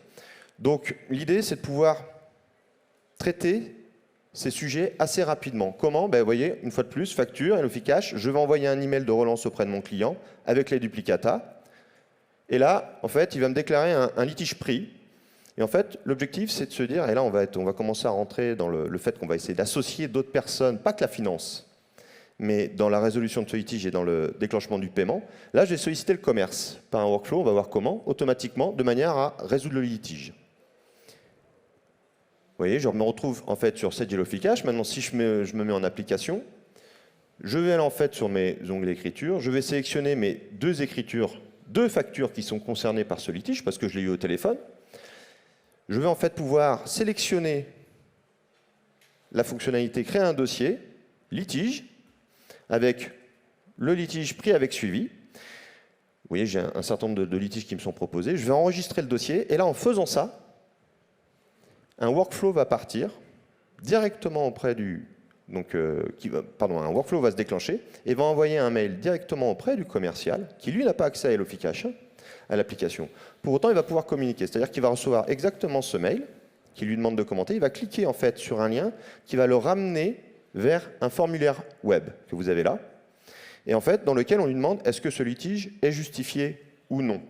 Donc, l'idée, c'est de pouvoir traiter ces sujets assez rapidement. Comment? Ben, vous voyez, une fois de plus, facture, Hellofi Cash, je vais envoyer un email de relance auprès de mon client avec les duplicata. Et là, en fait, il va me déclarer un litige pris. Et en fait, l'objectif, c'est de se dire, et là, on va commencer à rentrer dans le fait qu'on va essayer d'associer d'autres personnes, pas que la finance, mais dans la résolution de ce litige et dans le déclenchement du paiement. Là, j'ai sollicité le commerce par un workflow, on va voir comment, automatiquement, de manière à résoudre le litige. Vous voyez, je me retrouve en fait sur cette Hellofi Cash. Maintenant, si je me mets en application, je vais aller en fait sur mes onglets écriture, je vais sélectionner mes deux factures qui sont concernées par ce litige, parce que je l'ai eu au téléphone. Je vais en fait pouvoir sélectionner la fonctionnalité créer un dossier, litige, avec le litige pris avec suivi. Vous voyez, j'ai un certain nombre de litiges qui me sont proposés. Je vais enregistrer le dossier et là, en faisant ça, un workflow va partir directement auprès du... un workflow va se déclencher et va envoyer un mail directement auprès du commercial qui, lui, n'a pas accès à Hellofi Cash, à l'application. Pour autant, il va pouvoir communiquer. C'est-à-dire qu'il va recevoir exactement ce mail qui lui demande de commenter. Il va cliquer en fait sur un lien qui va le ramener vers un formulaire web que vous avez là, et en fait, dans lequel on lui demande est-ce que ce litige est justifié ou non.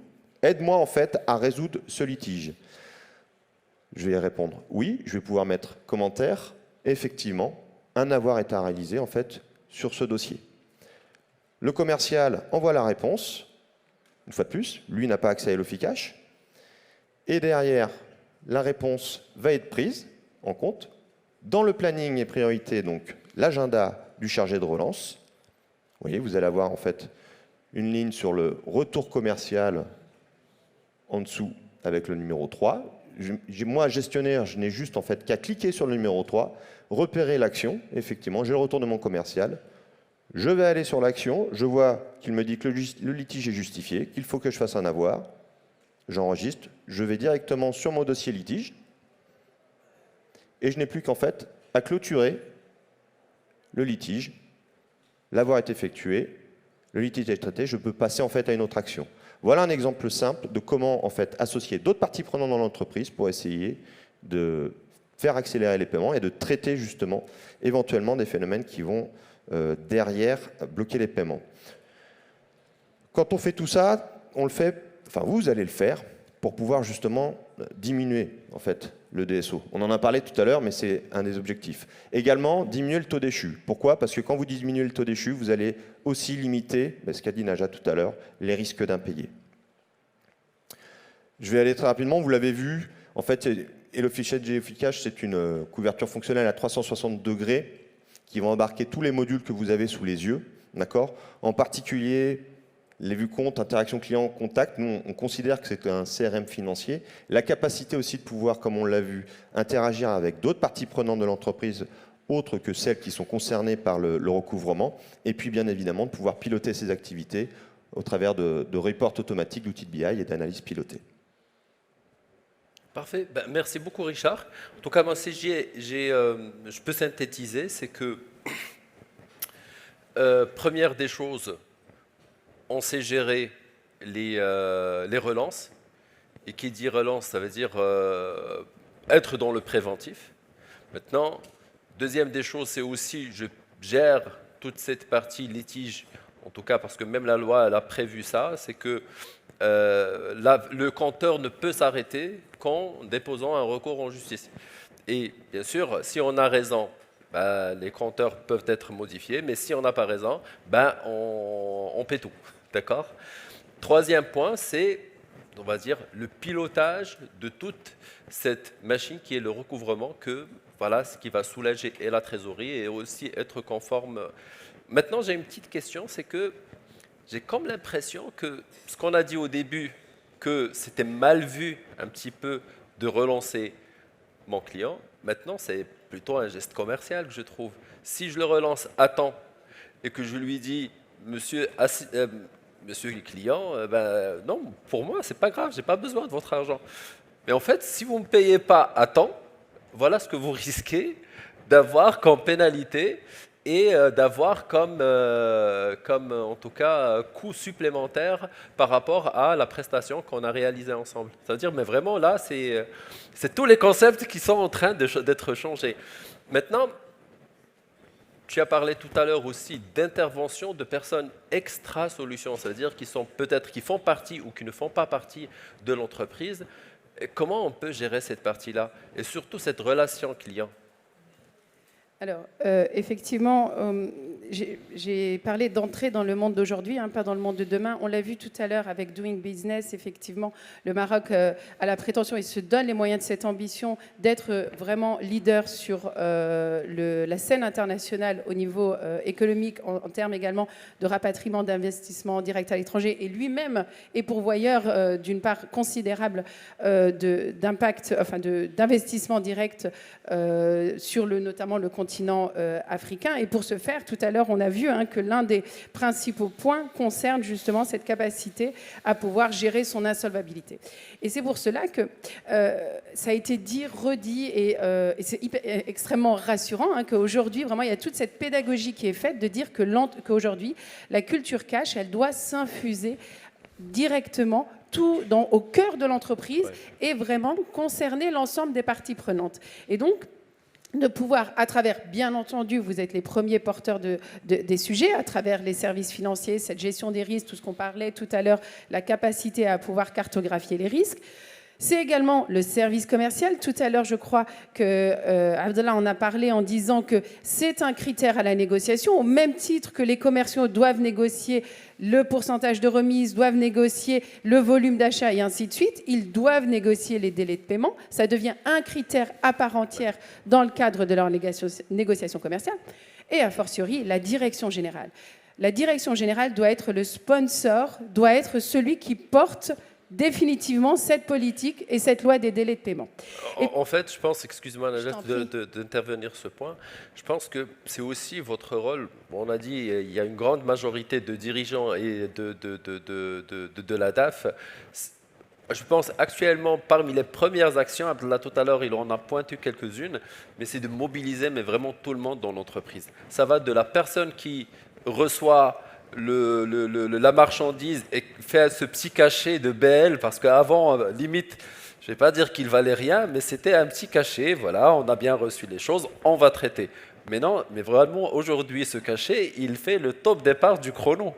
Aide-moi en fait à résoudre ce litige. Je vais répondre oui, je vais pouvoir mettre commentaire. Effectivement, un avoir est à réaliser en fait sur ce dossier. Le commercial envoie la réponse. Une fois de plus, lui n'a pas accès à Hellofi Cash. Et derrière, la réponse va être prise en compte dans le planning et priorité, donc l'agenda du chargé de relance. Vous voyez, vous allez avoir en fait une ligne sur le retour commercial en dessous avec le numéro 3. Moi, gestionnaire, je n'ai juste en fait qu'à cliquer sur le numéro 3, repérer l'action. Effectivement, j'ai le retour de mon commercial. Je vais aller sur l'action, je vois qu'il me dit que le litige est justifié, qu'il faut que je fasse un avoir. J'enregistre, je vais directement sur mon dossier litige et je n'ai plus qu'en fait à clôturer le litige. L'avoir est effectué, le litige est traité, je peux passer en fait à une autre action. Voilà un exemple simple de comment en fait associer d'autres parties prenantes dans l'entreprise pour essayer de faire accélérer les paiements et de traiter justement éventuellement des phénomènes qui vont derrière bloquer les paiements. Quand on fait tout ça, on le fait, enfin vous allez le faire pour pouvoir justement diminuer en fait le DSO. On en a parlé tout à l'heure, mais c'est un des objectifs. Également, diminuer le taux d'échu. Pourquoi? Parce que quand vous diminuez le taux d'échu, vous allez aussi limiter, ce qu'a dit Naja tout à l'heure, les risques d'impayés. Je vais aller très rapidement, vous l'avez vu, en fait, Hellofi Cash, c'est une couverture fonctionnelle à 360 degrés qui va embarquer tous les modules que vous avez sous les yeux, d'accord? En particulier, les vues compte, interaction client, contact, nous on considère que c'est un CRM financier. La capacité aussi de pouvoir, comme on l'a vu, interagir avec d'autres parties prenantes de l'entreprise, autres que celles qui sont concernées par le recouvrement, et puis bien évidemment de pouvoir piloter ces activités au travers de reports automatiques, d'outils de BI et d'analyse pilotée. Parfait. Ben, merci beaucoup, Richard. En tout cas, moi, si je peux synthétiser, c'est que, première des choses, on sait gérer les relances. Et qui dit relance, ça veut dire être dans le préventif. Maintenant, deuxième des choses, c'est aussi, je gère toute cette partie litige, en tout cas parce que même la loi elle a prévu ça, c'est que le compteur ne peut s'arrêter qu'en déposant un recours en justice. Et bien sûr, si on a raison, ben, les compteurs peuvent être modifiés, mais si on n'a pas raison, ben, on paie tout. D'accord? Troisième point, c'est, on va dire, le pilotage de toute cette machine qui est le recouvrement, voilà, ce qui va soulager et la trésorerie et aussi être conforme. Maintenant, j'ai une petite question, c'est que j'ai comme l'impression que ce qu'on a dit au début, que c'était mal vu un petit peu de relancer mon client, maintenant c'est plutôt un geste commercial que je trouve. Si je le relance à temps et que je lui dis, monsieur, monsieur le client, non, pour moi, c'est pas grave, j'ai pas besoin de votre argent. Mais en fait, si vous ne me payez pas à temps, voilà ce que vous risquez d'avoir comme pénalité et d'avoir comme, en tout cas, coût supplémentaire par rapport à la prestation qu'on a réalisée ensemble. C'est-à-dire, mais vraiment, là, c'est tous les concepts qui sont en train d'être changés. Maintenant, tu as parlé tout à l'heure aussi d'intervention de personnes extra-solutions, c'est-à-dire qui sont peut-être qui font partie ou qui ne font pas partie de l'entreprise. Comment on peut gérer cette partie-là et surtout cette relation client? Alors, effectivement, j'ai parlé d'entrer dans le monde d'aujourd'hui, pas dans le monde de demain. On l'a vu tout à l'heure avec Doing Business. Effectivement, le Maroc a la prétention et se donne les moyens de cette ambition d'être vraiment leader sur la scène internationale au niveau économique, en termes également de rapatriement d'investissements directs à l'étranger. Et lui-même est pourvoyeur d'une part considérable d'impact, enfin d'investissement direct sur notamment le continent africain. Et pour ce faire, tout à l'heure, on a vu que l'un des principaux points concerne justement cette capacité à pouvoir gérer son insolvabilité. Et c'est pour cela que ça a été dit, redit, et c'est extrêmement rassurant qu'aujourd'hui, vraiment, il y a toute cette pédagogie qui est faite de dire qu'aujourd'hui, la culture cash, elle doit s'infuser directement au cœur de l'entreprise et vraiment concerner l'ensemble des parties prenantes. Et donc, de pouvoir, à travers, bien entendu, vous êtes les premiers porteurs des sujets, à travers les services financiers, cette gestion des risques, tout ce qu'on parlait tout à l'heure, la capacité à pouvoir cartographier les risques. C'est également le service commercial. Tout à l'heure, je crois que Abdallah en a parlé en disant que c'est un critère à la négociation, au même titre que les commerciaux doivent négocier le pourcentage de remise, doivent négocier le volume d'achat et ainsi de suite. Ils doivent négocier les délais de paiement. Ça devient un critère à part entière dans le cadre de leur négociation commerciale. Et a fortiori, la direction générale. La direction générale doit être le sponsor, doit être celui qui porte définitivement cette politique et cette loi des délais de paiement. En fait, je pense, excuse-moi d'intervenir sur ce point, je pense que c'est aussi votre rôle. On a dit il y a une grande majorité de dirigeants et de la DAF. Je pense actuellement, parmi les premières actions, Abdallah tout à l'heure, il en a pointé quelques-unes, mais c'est de mobiliser vraiment tout le monde dans l'entreprise. Ça va de la personne qui reçoit la marchandise et fait ce petit cachet de BL, parce qu'avant, limite, je ne vais pas dire qu'il valait rien, mais c'était un petit cachet, voilà, on a bien reçu les choses, on va traiter. Mais non, mais vraiment, aujourd'hui, ce cachet, il fait le top départ du chrono.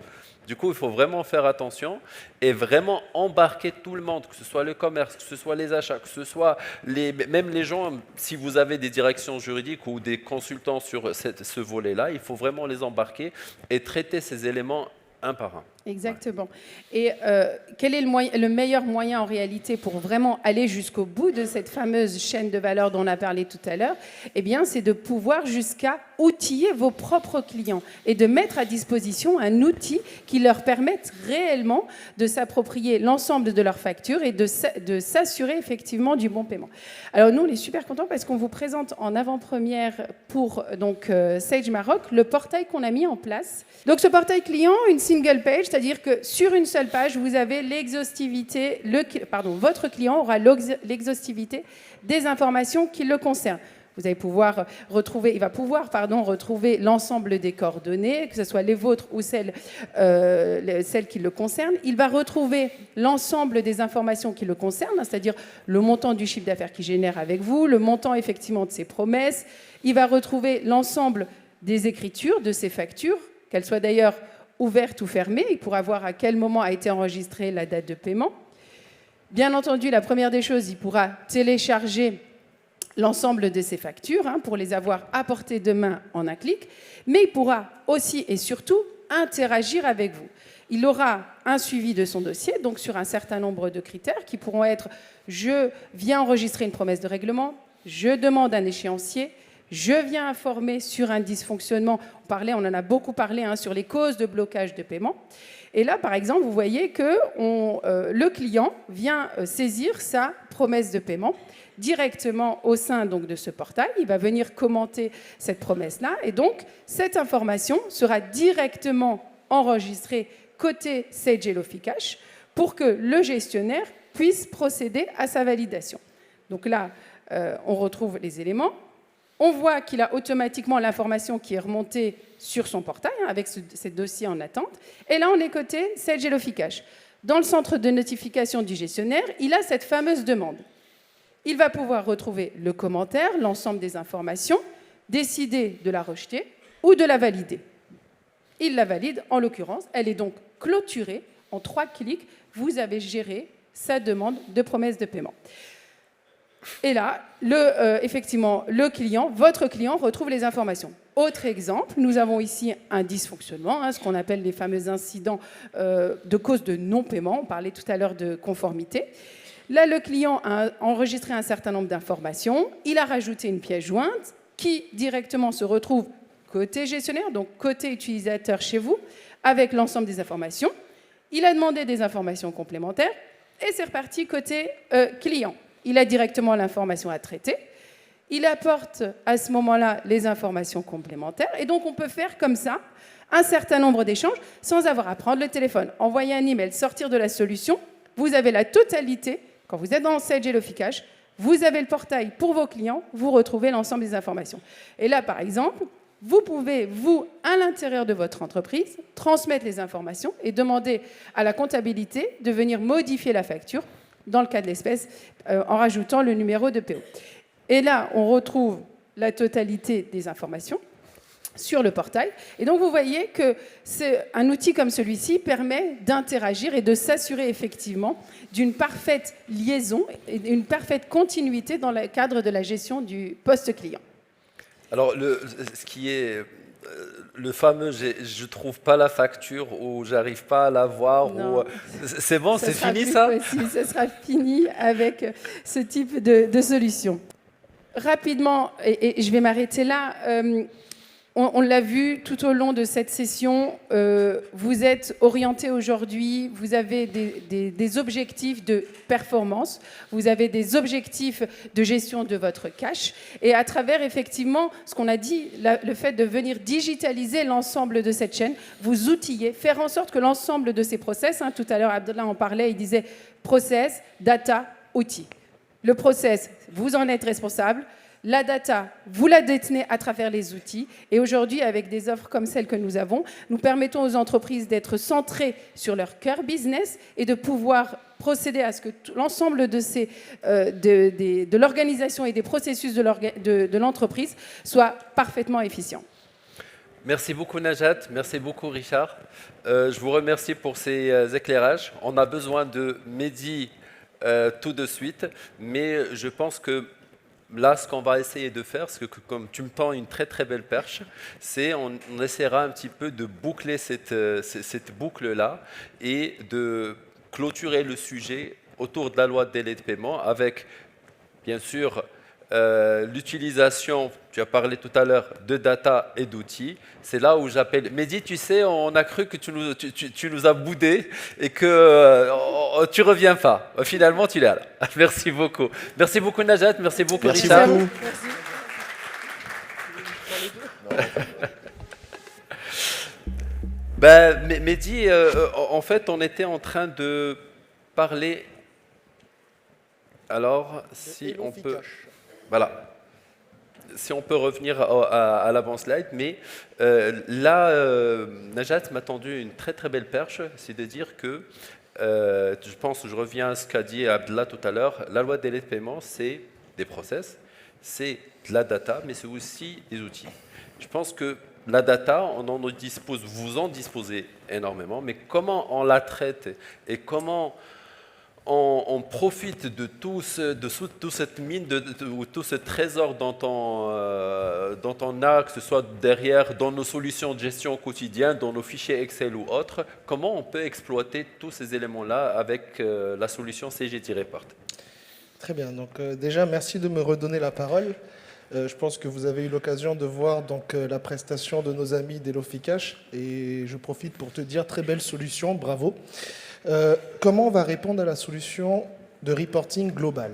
Du coup, il faut vraiment faire attention et vraiment embarquer tout le monde, que ce soit le commerce, que ce soit les achats, que ce soit même les gens, si vous avez des directions juridiques ou des consultants sur ce volet-là, il faut vraiment les embarquer et traiter ces éléments un par un. Exactement. Et quel est le meilleur moyen en réalité pour vraiment aller jusqu'au bout de cette fameuse chaîne de valeur dont on a parlé tout à l'heure? Eh bien, c'est de pouvoir jusqu'à outiller vos propres clients et de mettre à disposition un outil qui leur permette réellement de s'approprier l'ensemble de leurs factures et de s'assurer effectivement du bon paiement. Alors nous, on est super contents parce qu'on vous présente en avant-première pour Sage Maroc le portail qu'on a mis en place. Donc ce portail client, une single page, c'est-à-dire que sur une seule page, vous avez l'exhaustivité, votre client aura l'exhaustivité des informations qui le concernent. Vous allez pouvoir retrouver, il va pouvoir retrouver l'ensemble des coordonnées, que ce soit les vôtres ou celles qui le concernent. Il va retrouver l'ensemble des informations qui le concernent, c'est-à-dire le montant du chiffre d'affaires qu'il génère avec vous, le montant effectivement de ses promesses. Il va retrouver l'ensemble des écritures de ses factures, qu'elles soient d'ailleurs ouverte ou fermée. Il pourra voir à quel moment a été enregistrée la date de paiement. Bien entendu, la première des choses, il pourra télécharger l'ensemble de ses factures pour les avoir à portée de main en un clic, mais il pourra aussi et surtout interagir avec vous. Il aura un suivi de son dossier, donc sur un certain nombre de critères qui pourront être « je viens enregistrer une promesse de règlement »,« je demande un échéancier », je viens informer sur un dysfonctionnement. On en a beaucoup parlé sur les causes de blocage de paiement. Et là, par exemple, vous voyez que le client vient saisir sa promesse de paiement directement au sein de ce portail. Il va venir commenter cette promesse-là. Et donc, cette information sera directement enregistrée côté Sage et Loficash pour que le gestionnaire puisse procéder à sa validation. Donc là, on retrouve les éléments. On voit qu'il a automatiquement l'information qui est remontée sur son portail, avec ces dossiers en attente. Et là, on est côté Sage et Loficash. Dans le centre de notification du gestionnaire, il a cette fameuse demande. Il va pouvoir retrouver le commentaire, l'ensemble des informations, décider de la rejeter ou de la valider. Il la valide, en l'occurrence, elle est donc clôturée. En 3 clics, vous avez géré sa demande de promesse de paiement. Et là, effectivement, votre client retrouve les informations. Autre exemple, nous avons ici un dysfonctionnement, ce qu'on appelle les fameux incidents de cause de non-paiement. On parlait tout à l'heure de conformité. Là, le client a enregistré un certain nombre d'informations. Il a rajouté une pièce jointe qui directement se retrouve côté gestionnaire, donc côté utilisateur chez vous, avec l'ensemble des informations. Il a demandé des informations complémentaires et c'est reparti côté client. Il a directement l'information à traiter. Il apporte à ce moment-là les informations complémentaires. Et donc, on peut faire comme ça un certain nombre d'échanges sans avoir à prendre le téléphone, envoyer un email, sortir de la solution. Vous avez la totalité. Quand vous êtes dans Sage et Loficash, vous avez le portail pour vos clients, vous retrouvez l'ensemble des informations. Et là, par exemple, vous pouvez, vous, à l'intérieur de votre entreprise, transmettre les informations et demander à la comptabilité de venir modifier la facture dans le cas de l'espèce, en rajoutant le numéro de PO. Et là, on retrouve la totalité des informations sur le portail. Et donc, vous voyez que un outil comme celui-ci permet d'interagir et de s'assurer effectivement d'une parfaite liaison et d'une parfaite continuité dans le cadre de la gestion du poste client. Alors, ce qui est le fameux, je trouve pas la facture ou j'arrive pas à la voir. Ou... C'est bon, c'est fini ça? Ce sera fini avec ce type de solution. Rapidement, et je vais m'arrêter là, on l'a vu tout au long de cette session, vous êtes orienté aujourd'hui, vous avez des objectifs de performance, vous avez des objectifs de gestion de votre cash, et à travers effectivement ce qu'on a dit, le fait de venir digitaliser l'ensemble de cette chaîne, vous outiller, faire en sorte que l'ensemble de ces process, tout à l'heure Abdallah en parlait, il disait process, data, outils. Le process, vous en êtes responsable. La data, vous la détenez à travers les outils. Et aujourd'hui, avec des offres comme celles que nous avons, nous permettons aux entreprises d'être centrées sur leur cœur business et de pouvoir procéder à ce que l'ensemble de l'organisation et des processus de l'entreprise soient parfaitement efficients. Merci beaucoup Najat, merci beaucoup Richard. Je vous remercie pour ces éclairages. On a besoin de Mehdi tout de suite, mais je pense que là, ce qu'on va essayer de faire, c'est que comme tu me tends une très très belle perche, c'est on essaiera un petit peu de boucler cette boucle-là et de clôturer le sujet autour de la loi de délai de paiement avec, bien sûr, l'utilisation, tu as parlé tout à l'heure, de data et d'outils. C'est là où j'appelle... Mehdi, tu sais, on a cru que tu nous as boudé et que tu reviens pas. Finalement, tu es là. Merci beaucoup. Merci beaucoup Najat, merci beaucoup Richard. Beaucoup. Mehdi, en fait, on était en train de parler... Alors, si on peut... Voilà. Si on peut revenir à l'avant-slide, mais là, Najat m'a tendu une très très belle perche, c'est de dire que, je pense, je reviens à ce qu'a dit Abdallah tout à l'heure, la loi de délai de paiement, c'est des process, c'est de la data, mais c'est aussi des outils. Je pense que la data, on en dispose, vous en disposez énormément, mais comment on la traite et comment on profite de toute cette mine, ou tout ce trésor dont on a, que ce soit derrière, dans nos solutions de gestion au quotidien, dans nos fichiers Excel ou autres, comment on peut exploiter tous ces éléments-là avec la solution CG-Report? Très bien. Donc, déjà, merci de me redonner la parole. Je pense que vous avez eu l'occasion de voir donc, la prestation de nos amis d'Eloficash et je profite pour te dire très belle solution, bravo. Comment on va répondre à la solution de reporting global.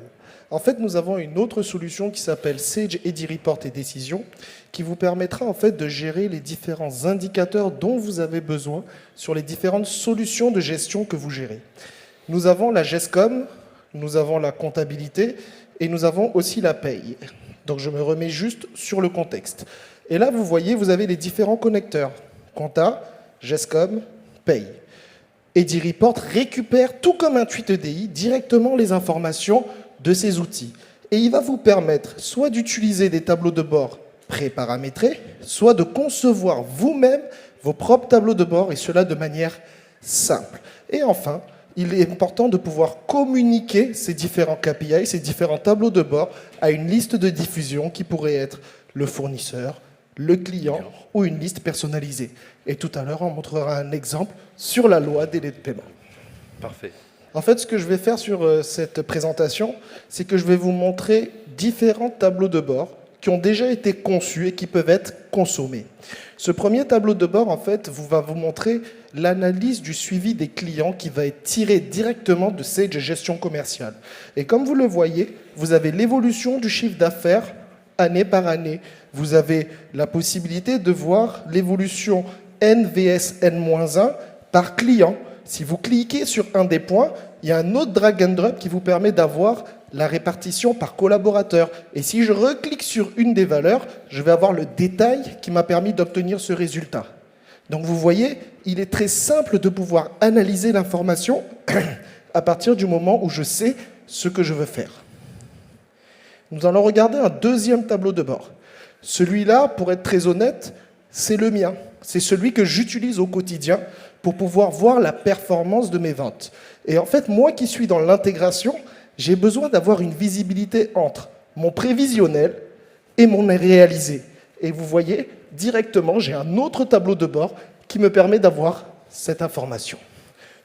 En fait, nous avons une autre solution qui s'appelle Sage Eddy Report et Décision, qui vous permettra en fait de gérer les différents indicateurs dont vous avez besoin sur les différentes solutions de gestion que vous gérez. Nous avons la GESCOM, nous avons la comptabilité et nous avons aussi la paye. Donc je me remets juste sur le contexte. Et là, vous voyez, vous avez les différents connecteurs. Compta, GESCOM, paye. Eddy Report récupère, tout comme un tweet EDI, directement les informations de ces outils. Et il va vous permettre soit d'utiliser des tableaux de bord pré-paramétrés, soit de concevoir vous-même vos propres tableaux de bord, et cela de manière simple. Et enfin, il est important de pouvoir communiquer ces différents KPI, ces différents tableaux de bord, à une liste de diffusion qui pourrait être le fournisseur, le client ou une liste personnalisée. Et tout à l'heure, on montrera un exemple sur la loi délai de paiement. Parfait. En fait, ce que je vais faire sur cette présentation, c'est que je vais vous montrer différents tableaux de bord qui ont déjà été conçus et qui peuvent être consommés. Ce premier tableau de bord, en fait, va vous montrer l'analyse du suivi des clients qui va être tiré directement de Sage Gestion Commerciale. Et comme vous le voyez, vous avez l'évolution du chiffre d'affaires année par année. Vous avez la possibilité de voir l'évolution N vs N-1 par client. Si vous cliquez sur un des points, il y a un autre drag and drop qui vous permet d'avoir la répartition par collaborateur. Et si je reclique sur une des valeurs, je vais avoir le détail qui m'a permis d'obtenir ce résultat. Donc vous voyez, il est très simple de pouvoir analyser l'information à partir du moment où je sais ce que je veux faire. Nous allons regarder un deuxième tableau de bord. Celui-là, pour être très honnête, c'est le mien. C'est celui que j'utilise au quotidien pour pouvoir voir la performance de mes ventes. Et en fait, moi qui suis dans l'intégration, j'ai besoin d'avoir une visibilité entre mon prévisionnel et mon réalisé. Et vous voyez, directement, j'ai un autre tableau de bord qui me permet d'avoir cette information.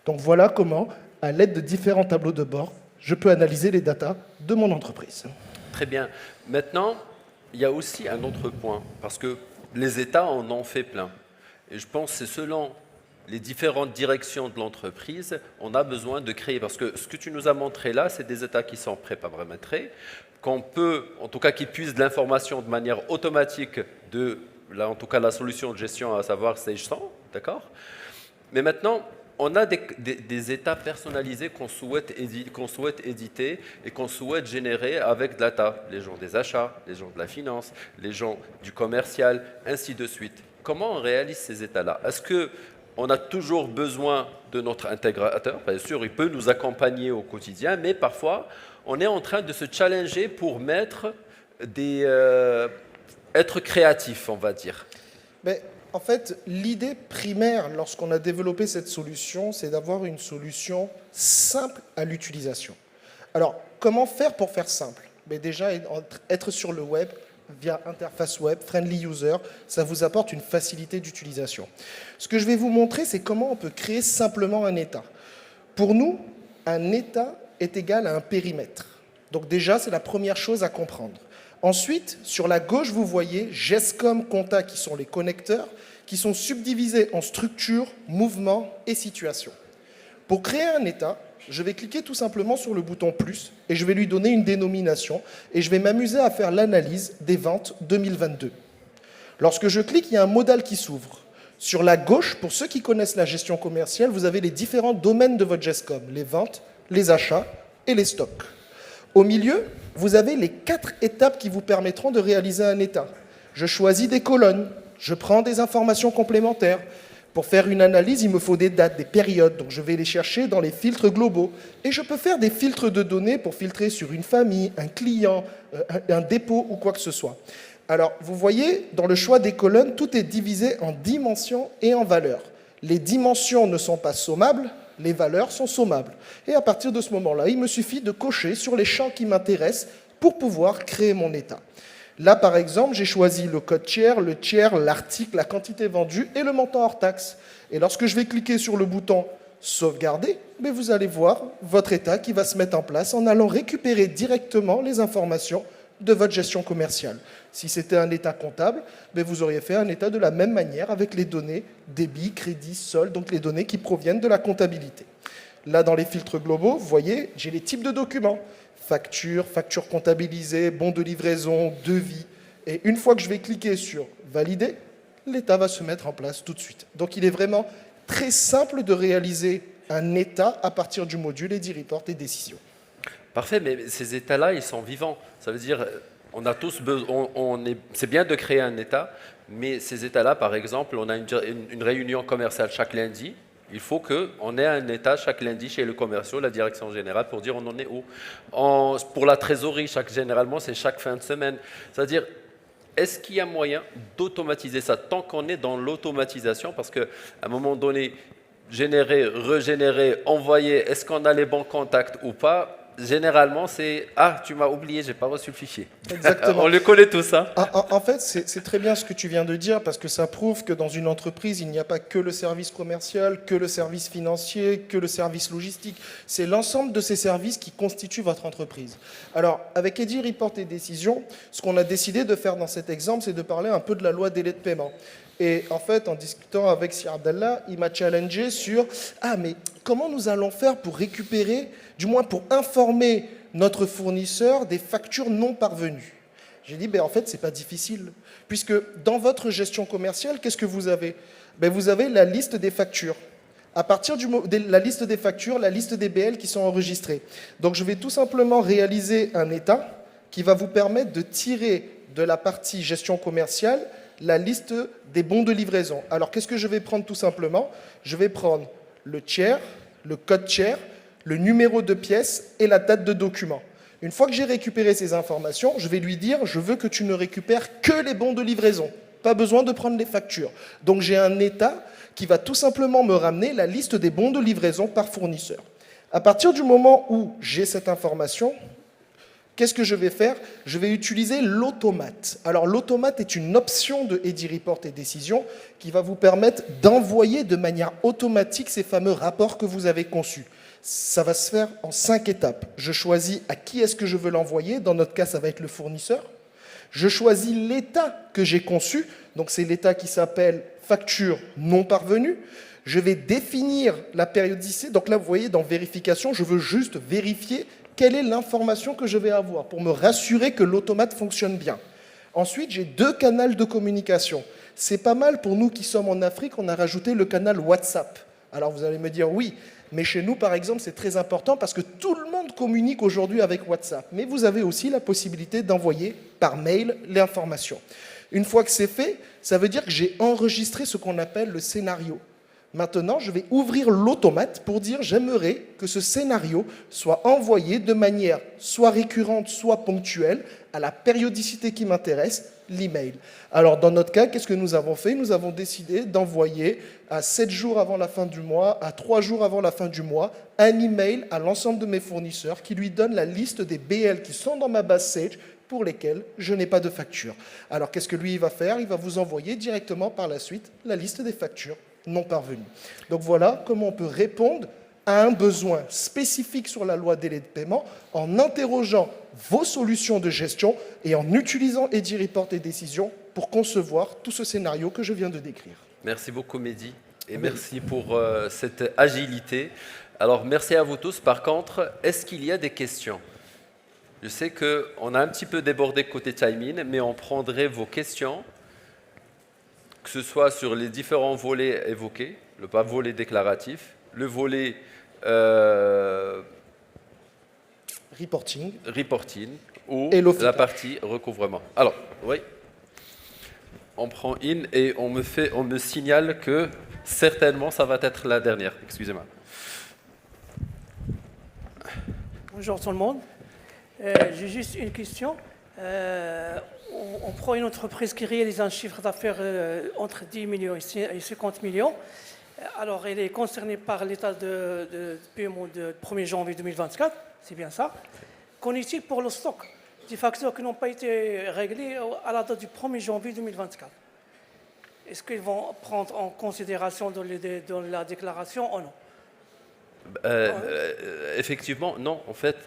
Donc voilà comment, à l'aide de différents tableaux de bord, je peux analyser les datas de mon entreprise. Très bien. Maintenant, il y a aussi un autre point, parce que les États en ont fait plein. Et je pense que c'est selon les différentes directions de l'entreprise, on a besoin de créer, parce que ce que tu nous as montré là, c'est des États qui sont pré-paramétrés, qu'on peut, en tout cas, qui puissent de l'information de manière automatique de, là, en tout cas, la solution de gestion, à savoir Sage 100, d'accord? Mais maintenant, on a des états personnalisés qu'on souhaite éditer et qu'on souhaite générer avec data. Les gens des achats, les gens de la finance, les gens du commercial, ainsi de suite. Comment on réalise ces états-là? Est-ce qu'on a toujours besoin de notre intégrateur? Bien sûr, il peut nous accompagner au quotidien, mais parfois, on est en train de se challenger pour être créatif, on va dire. Mais en fait, l'idée primaire lorsqu'on a développé cette solution, c'est d'avoir une solution simple à l'utilisation. Alors, comment faire pour faire simple? Mais déjà, être sur le web, via interface web, friendly user, ça vous apporte une facilité d'utilisation. Ce que je vais vous montrer, c'est comment on peut créer simplement un état. Pour nous, un état est égal à un périmètre. Donc déjà, c'est la première chose à comprendre. Ensuite, sur la gauche, vous voyez GESCOM, compta, qui sont les connecteurs, qui sont subdivisés en structure, mouvement et situation. Pour créer un état, je vais cliquer tout simplement sur le bouton plus et je vais lui donner une dénomination et je vais m'amuser à faire l'analyse des ventes 2022. Lorsque je clique, il y a un modal qui s'ouvre. Sur la gauche, pour ceux qui connaissent la gestion commerciale, vous avez les différents domaines de votre GESCOM, les ventes, les achats et les stocks. Au milieu, vous avez les 4 étapes qui vous permettront de réaliser un état. Je choisis des colonnes, je prends des informations complémentaires. Pour faire une analyse, il me faut des dates, des périodes, donc je vais les chercher dans les filtres globaux. Et je peux faire des filtres de données pour filtrer sur une famille, un client, un dépôt ou quoi que ce soit. Alors, vous voyez, dans le choix des colonnes, tout est divisé en dimensions et en valeurs. Les dimensions ne sont pas sommables, les valeurs sont sommables. Et à partir de ce moment-là, il me suffit de cocher sur les champs qui m'intéressent pour pouvoir créer mon état. Là, par exemple, j'ai choisi le code tiers, le tiers, l'article, la quantité vendue et le montant hors taxe. Et lorsque je vais cliquer sur le bouton « Sauvegarder », vous allez voir votre état qui va se mettre en place en allant récupérer directement les informations de votre gestion commerciale. Si c'était un état comptable, vous auriez fait un état de la même manière avec les données débit, crédit, solde, donc les données qui proviennent de la comptabilité. Là, dans les filtres globaux, vous voyez, j'ai les types de documents. Facture, facture comptabilisée, bon de livraison, devis. Et une fois que je vais cliquer sur « Valider », l'état va se mettre en place tout de suite. Donc, il est vraiment très simple de réaliser un état à partir du module Eddy Report et décision. Parfait, mais ces états-là, ils sont vivants. Ça veut dire, on a tous besoin, c'est bien de créer un état, mais ces états-là, par exemple, on a une réunion commerciale chaque lundi. Il faut qu'on ait un état chaque lundi chez le commercial, la direction générale, pour dire on en est où. Pour la trésorerie, généralement, c'est chaque fin de semaine. C'est-à-dire, est-ce qu'il y a moyen d'automatiser ça tant qu'on est dans l'automatisation? Parce qu'à un moment donné, générer, régénérer, envoyer, est-ce qu'on a les bons contacts ou pas? Généralement, c'est « Ah, tu m'as oublié, j'ai pas reçu le fichier ». Exactement. On le connaît tout ça. En fait, c'est très bien ce que tu viens de dire, parce que ça prouve que dans une entreprise, il n'y a pas que le service commercial, que le service financier, que le service logistique. C'est l'ensemble de ces services qui constituent votre entreprise. Alors, avec Eddy Report et Décision, ce qu'on a décidé de faire dans cet exemple, c'est de parler un peu de la loi délai de paiement. Et en fait, en discutant avec Sir Abdallah, il m'a challengé sur « Ah, mais comment nous allons faire pour récupérer, du moins pour informer notre fournisseur des factures non parvenues ?» J'ai dit « En fait, ce n'est pas difficile. Puisque dans votre gestion commerciale, qu'est-ce que vous avez? Vous avez la liste des factures. À partir de la liste des factures, la liste des BL qui sont enregistrées. Donc, je vais tout simplement réaliser un état qui va vous permettre de tirer de la partie gestion commerciale la liste des bons de livraison. Alors, qu'est-ce que je vais prendre tout simplement? Je vais prendre le tiers, le code tiers, le numéro de pièce et la date de document. Une fois que j'ai récupéré ces informations, je vais lui dire « Je veux que tu ne récupères que les bons de livraison. Pas besoin de prendre les factures. » Donc, j'ai un état qui va tout simplement me ramener la liste des bons de livraison par fournisseur. À partir du moment où j'ai cette information, qu'est-ce que je vais faire? Je vais utiliser l'automate. Alors, l'automate est une option de Eddy Report et Décision qui va vous permettre d'envoyer de manière automatique ces fameux rapports que vous avez conçus. Ça va se faire en 5 étapes. Je choisis à qui est-ce que je veux l'envoyer. Dans notre cas, ça va être le fournisseur. Je choisis l'état que j'ai conçu. Donc, c'est l'état qui s'appelle facture non parvenue. Je vais définir la périodicité. Donc là, vous voyez, dans vérification, je veux juste vérifier quelle est l'information que je vais avoir pour me rassurer que l'automate fonctionne bien. Ensuite, j'ai 2 canaux de communication. C'est pas mal pour nous qui sommes en Afrique, on a rajouté le canal WhatsApp. Alors vous allez me dire oui, mais chez nous, par exemple, c'est très important parce que tout le monde communique aujourd'hui avec WhatsApp. Mais vous avez aussi la possibilité d'envoyer par mail l'information. Une fois que c'est fait, ça veut dire que j'ai enregistré ce qu'on appelle le scénario. Maintenant, je vais ouvrir l'automate pour dire j'aimerais que ce scénario soit envoyé de manière soit récurrente, soit ponctuelle, à la périodicité qui m'intéresse, l'email. Alors, dans notre cas, qu'est-ce que nous avons fait? Nous avons décidé d'envoyer à 7 jours avant la fin du mois, à 3 jours avant la fin du mois, un email à l'ensemble de mes fournisseurs qui lui donne la liste des BL qui sont dans ma base Sage pour lesquels je n'ai pas de facture. Alors, qu'est-ce que lui il va faire? Il va vous envoyer directement par la suite la liste des factures non parvenues. Donc voilà comment on peut répondre à un besoin spécifique sur la loi délai de paiement en interrogeant vos solutions de gestion et en utilisant Eddy Report et Décision pour concevoir tout ce scénario que je viens de décrire. Merci beaucoup Mehdi et merci pour cette agilité. Alors merci à vous tous. Par contre, est-ce qu'il y a des questions? Je sais qu'on a un petit peu débordé côté timing, mais on prendrait vos questions, que ce soit sur les différents volets évoqués, le volet déclaratif, le volet reporting ou la partie recouvrement. Alors, oui, on prend in et on me signale que certainement ça va être la dernière. Excusez-moi. Bonjour tout le monde. J'ai juste une question. On prend une entreprise qui réalise un chiffre d'affaires entre 10 millions et 50 millions. Alors, elle est concernée par l'état de paiement de 1er janvier 2024, c'est bien ça. Qu'en est-il pour le stock des factures qui n'ont pas été réglées à la date du 1er janvier 2024? Est-ce qu'ils vont prendre en considération dans la déclaration ou non? Effectivement, non. En fait,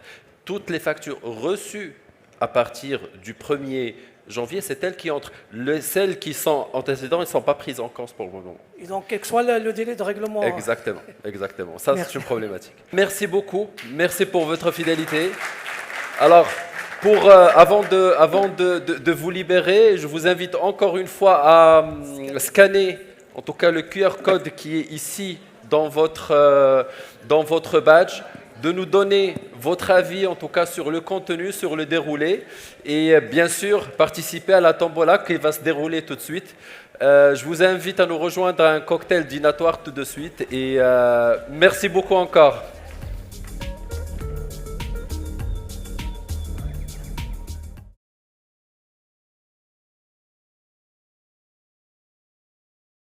toutes les factures reçues à partir du 1er janvier, c'est elles qui entrent. Celles qui sont antécédentes, elles ne sont pas prises en compte pour le moment. Et donc, quel que soit le délai de règlement. Exactement, exactement. Ça, Merci. c'est une problématique. Merci beaucoup. Merci pour votre fidélité. Alors, avant de vous libérer, je vous invite encore une fois à scanner, en tout cas, le QR code qui est ici dans votre badge, de nous donner votre avis, en tout cas, sur le contenu, sur le déroulé, et bien sûr, participer à la tombola qui va se dérouler tout de suite. Je vous invite à nous rejoindre à un cocktail dînatoire tout de suite, et merci beaucoup encore.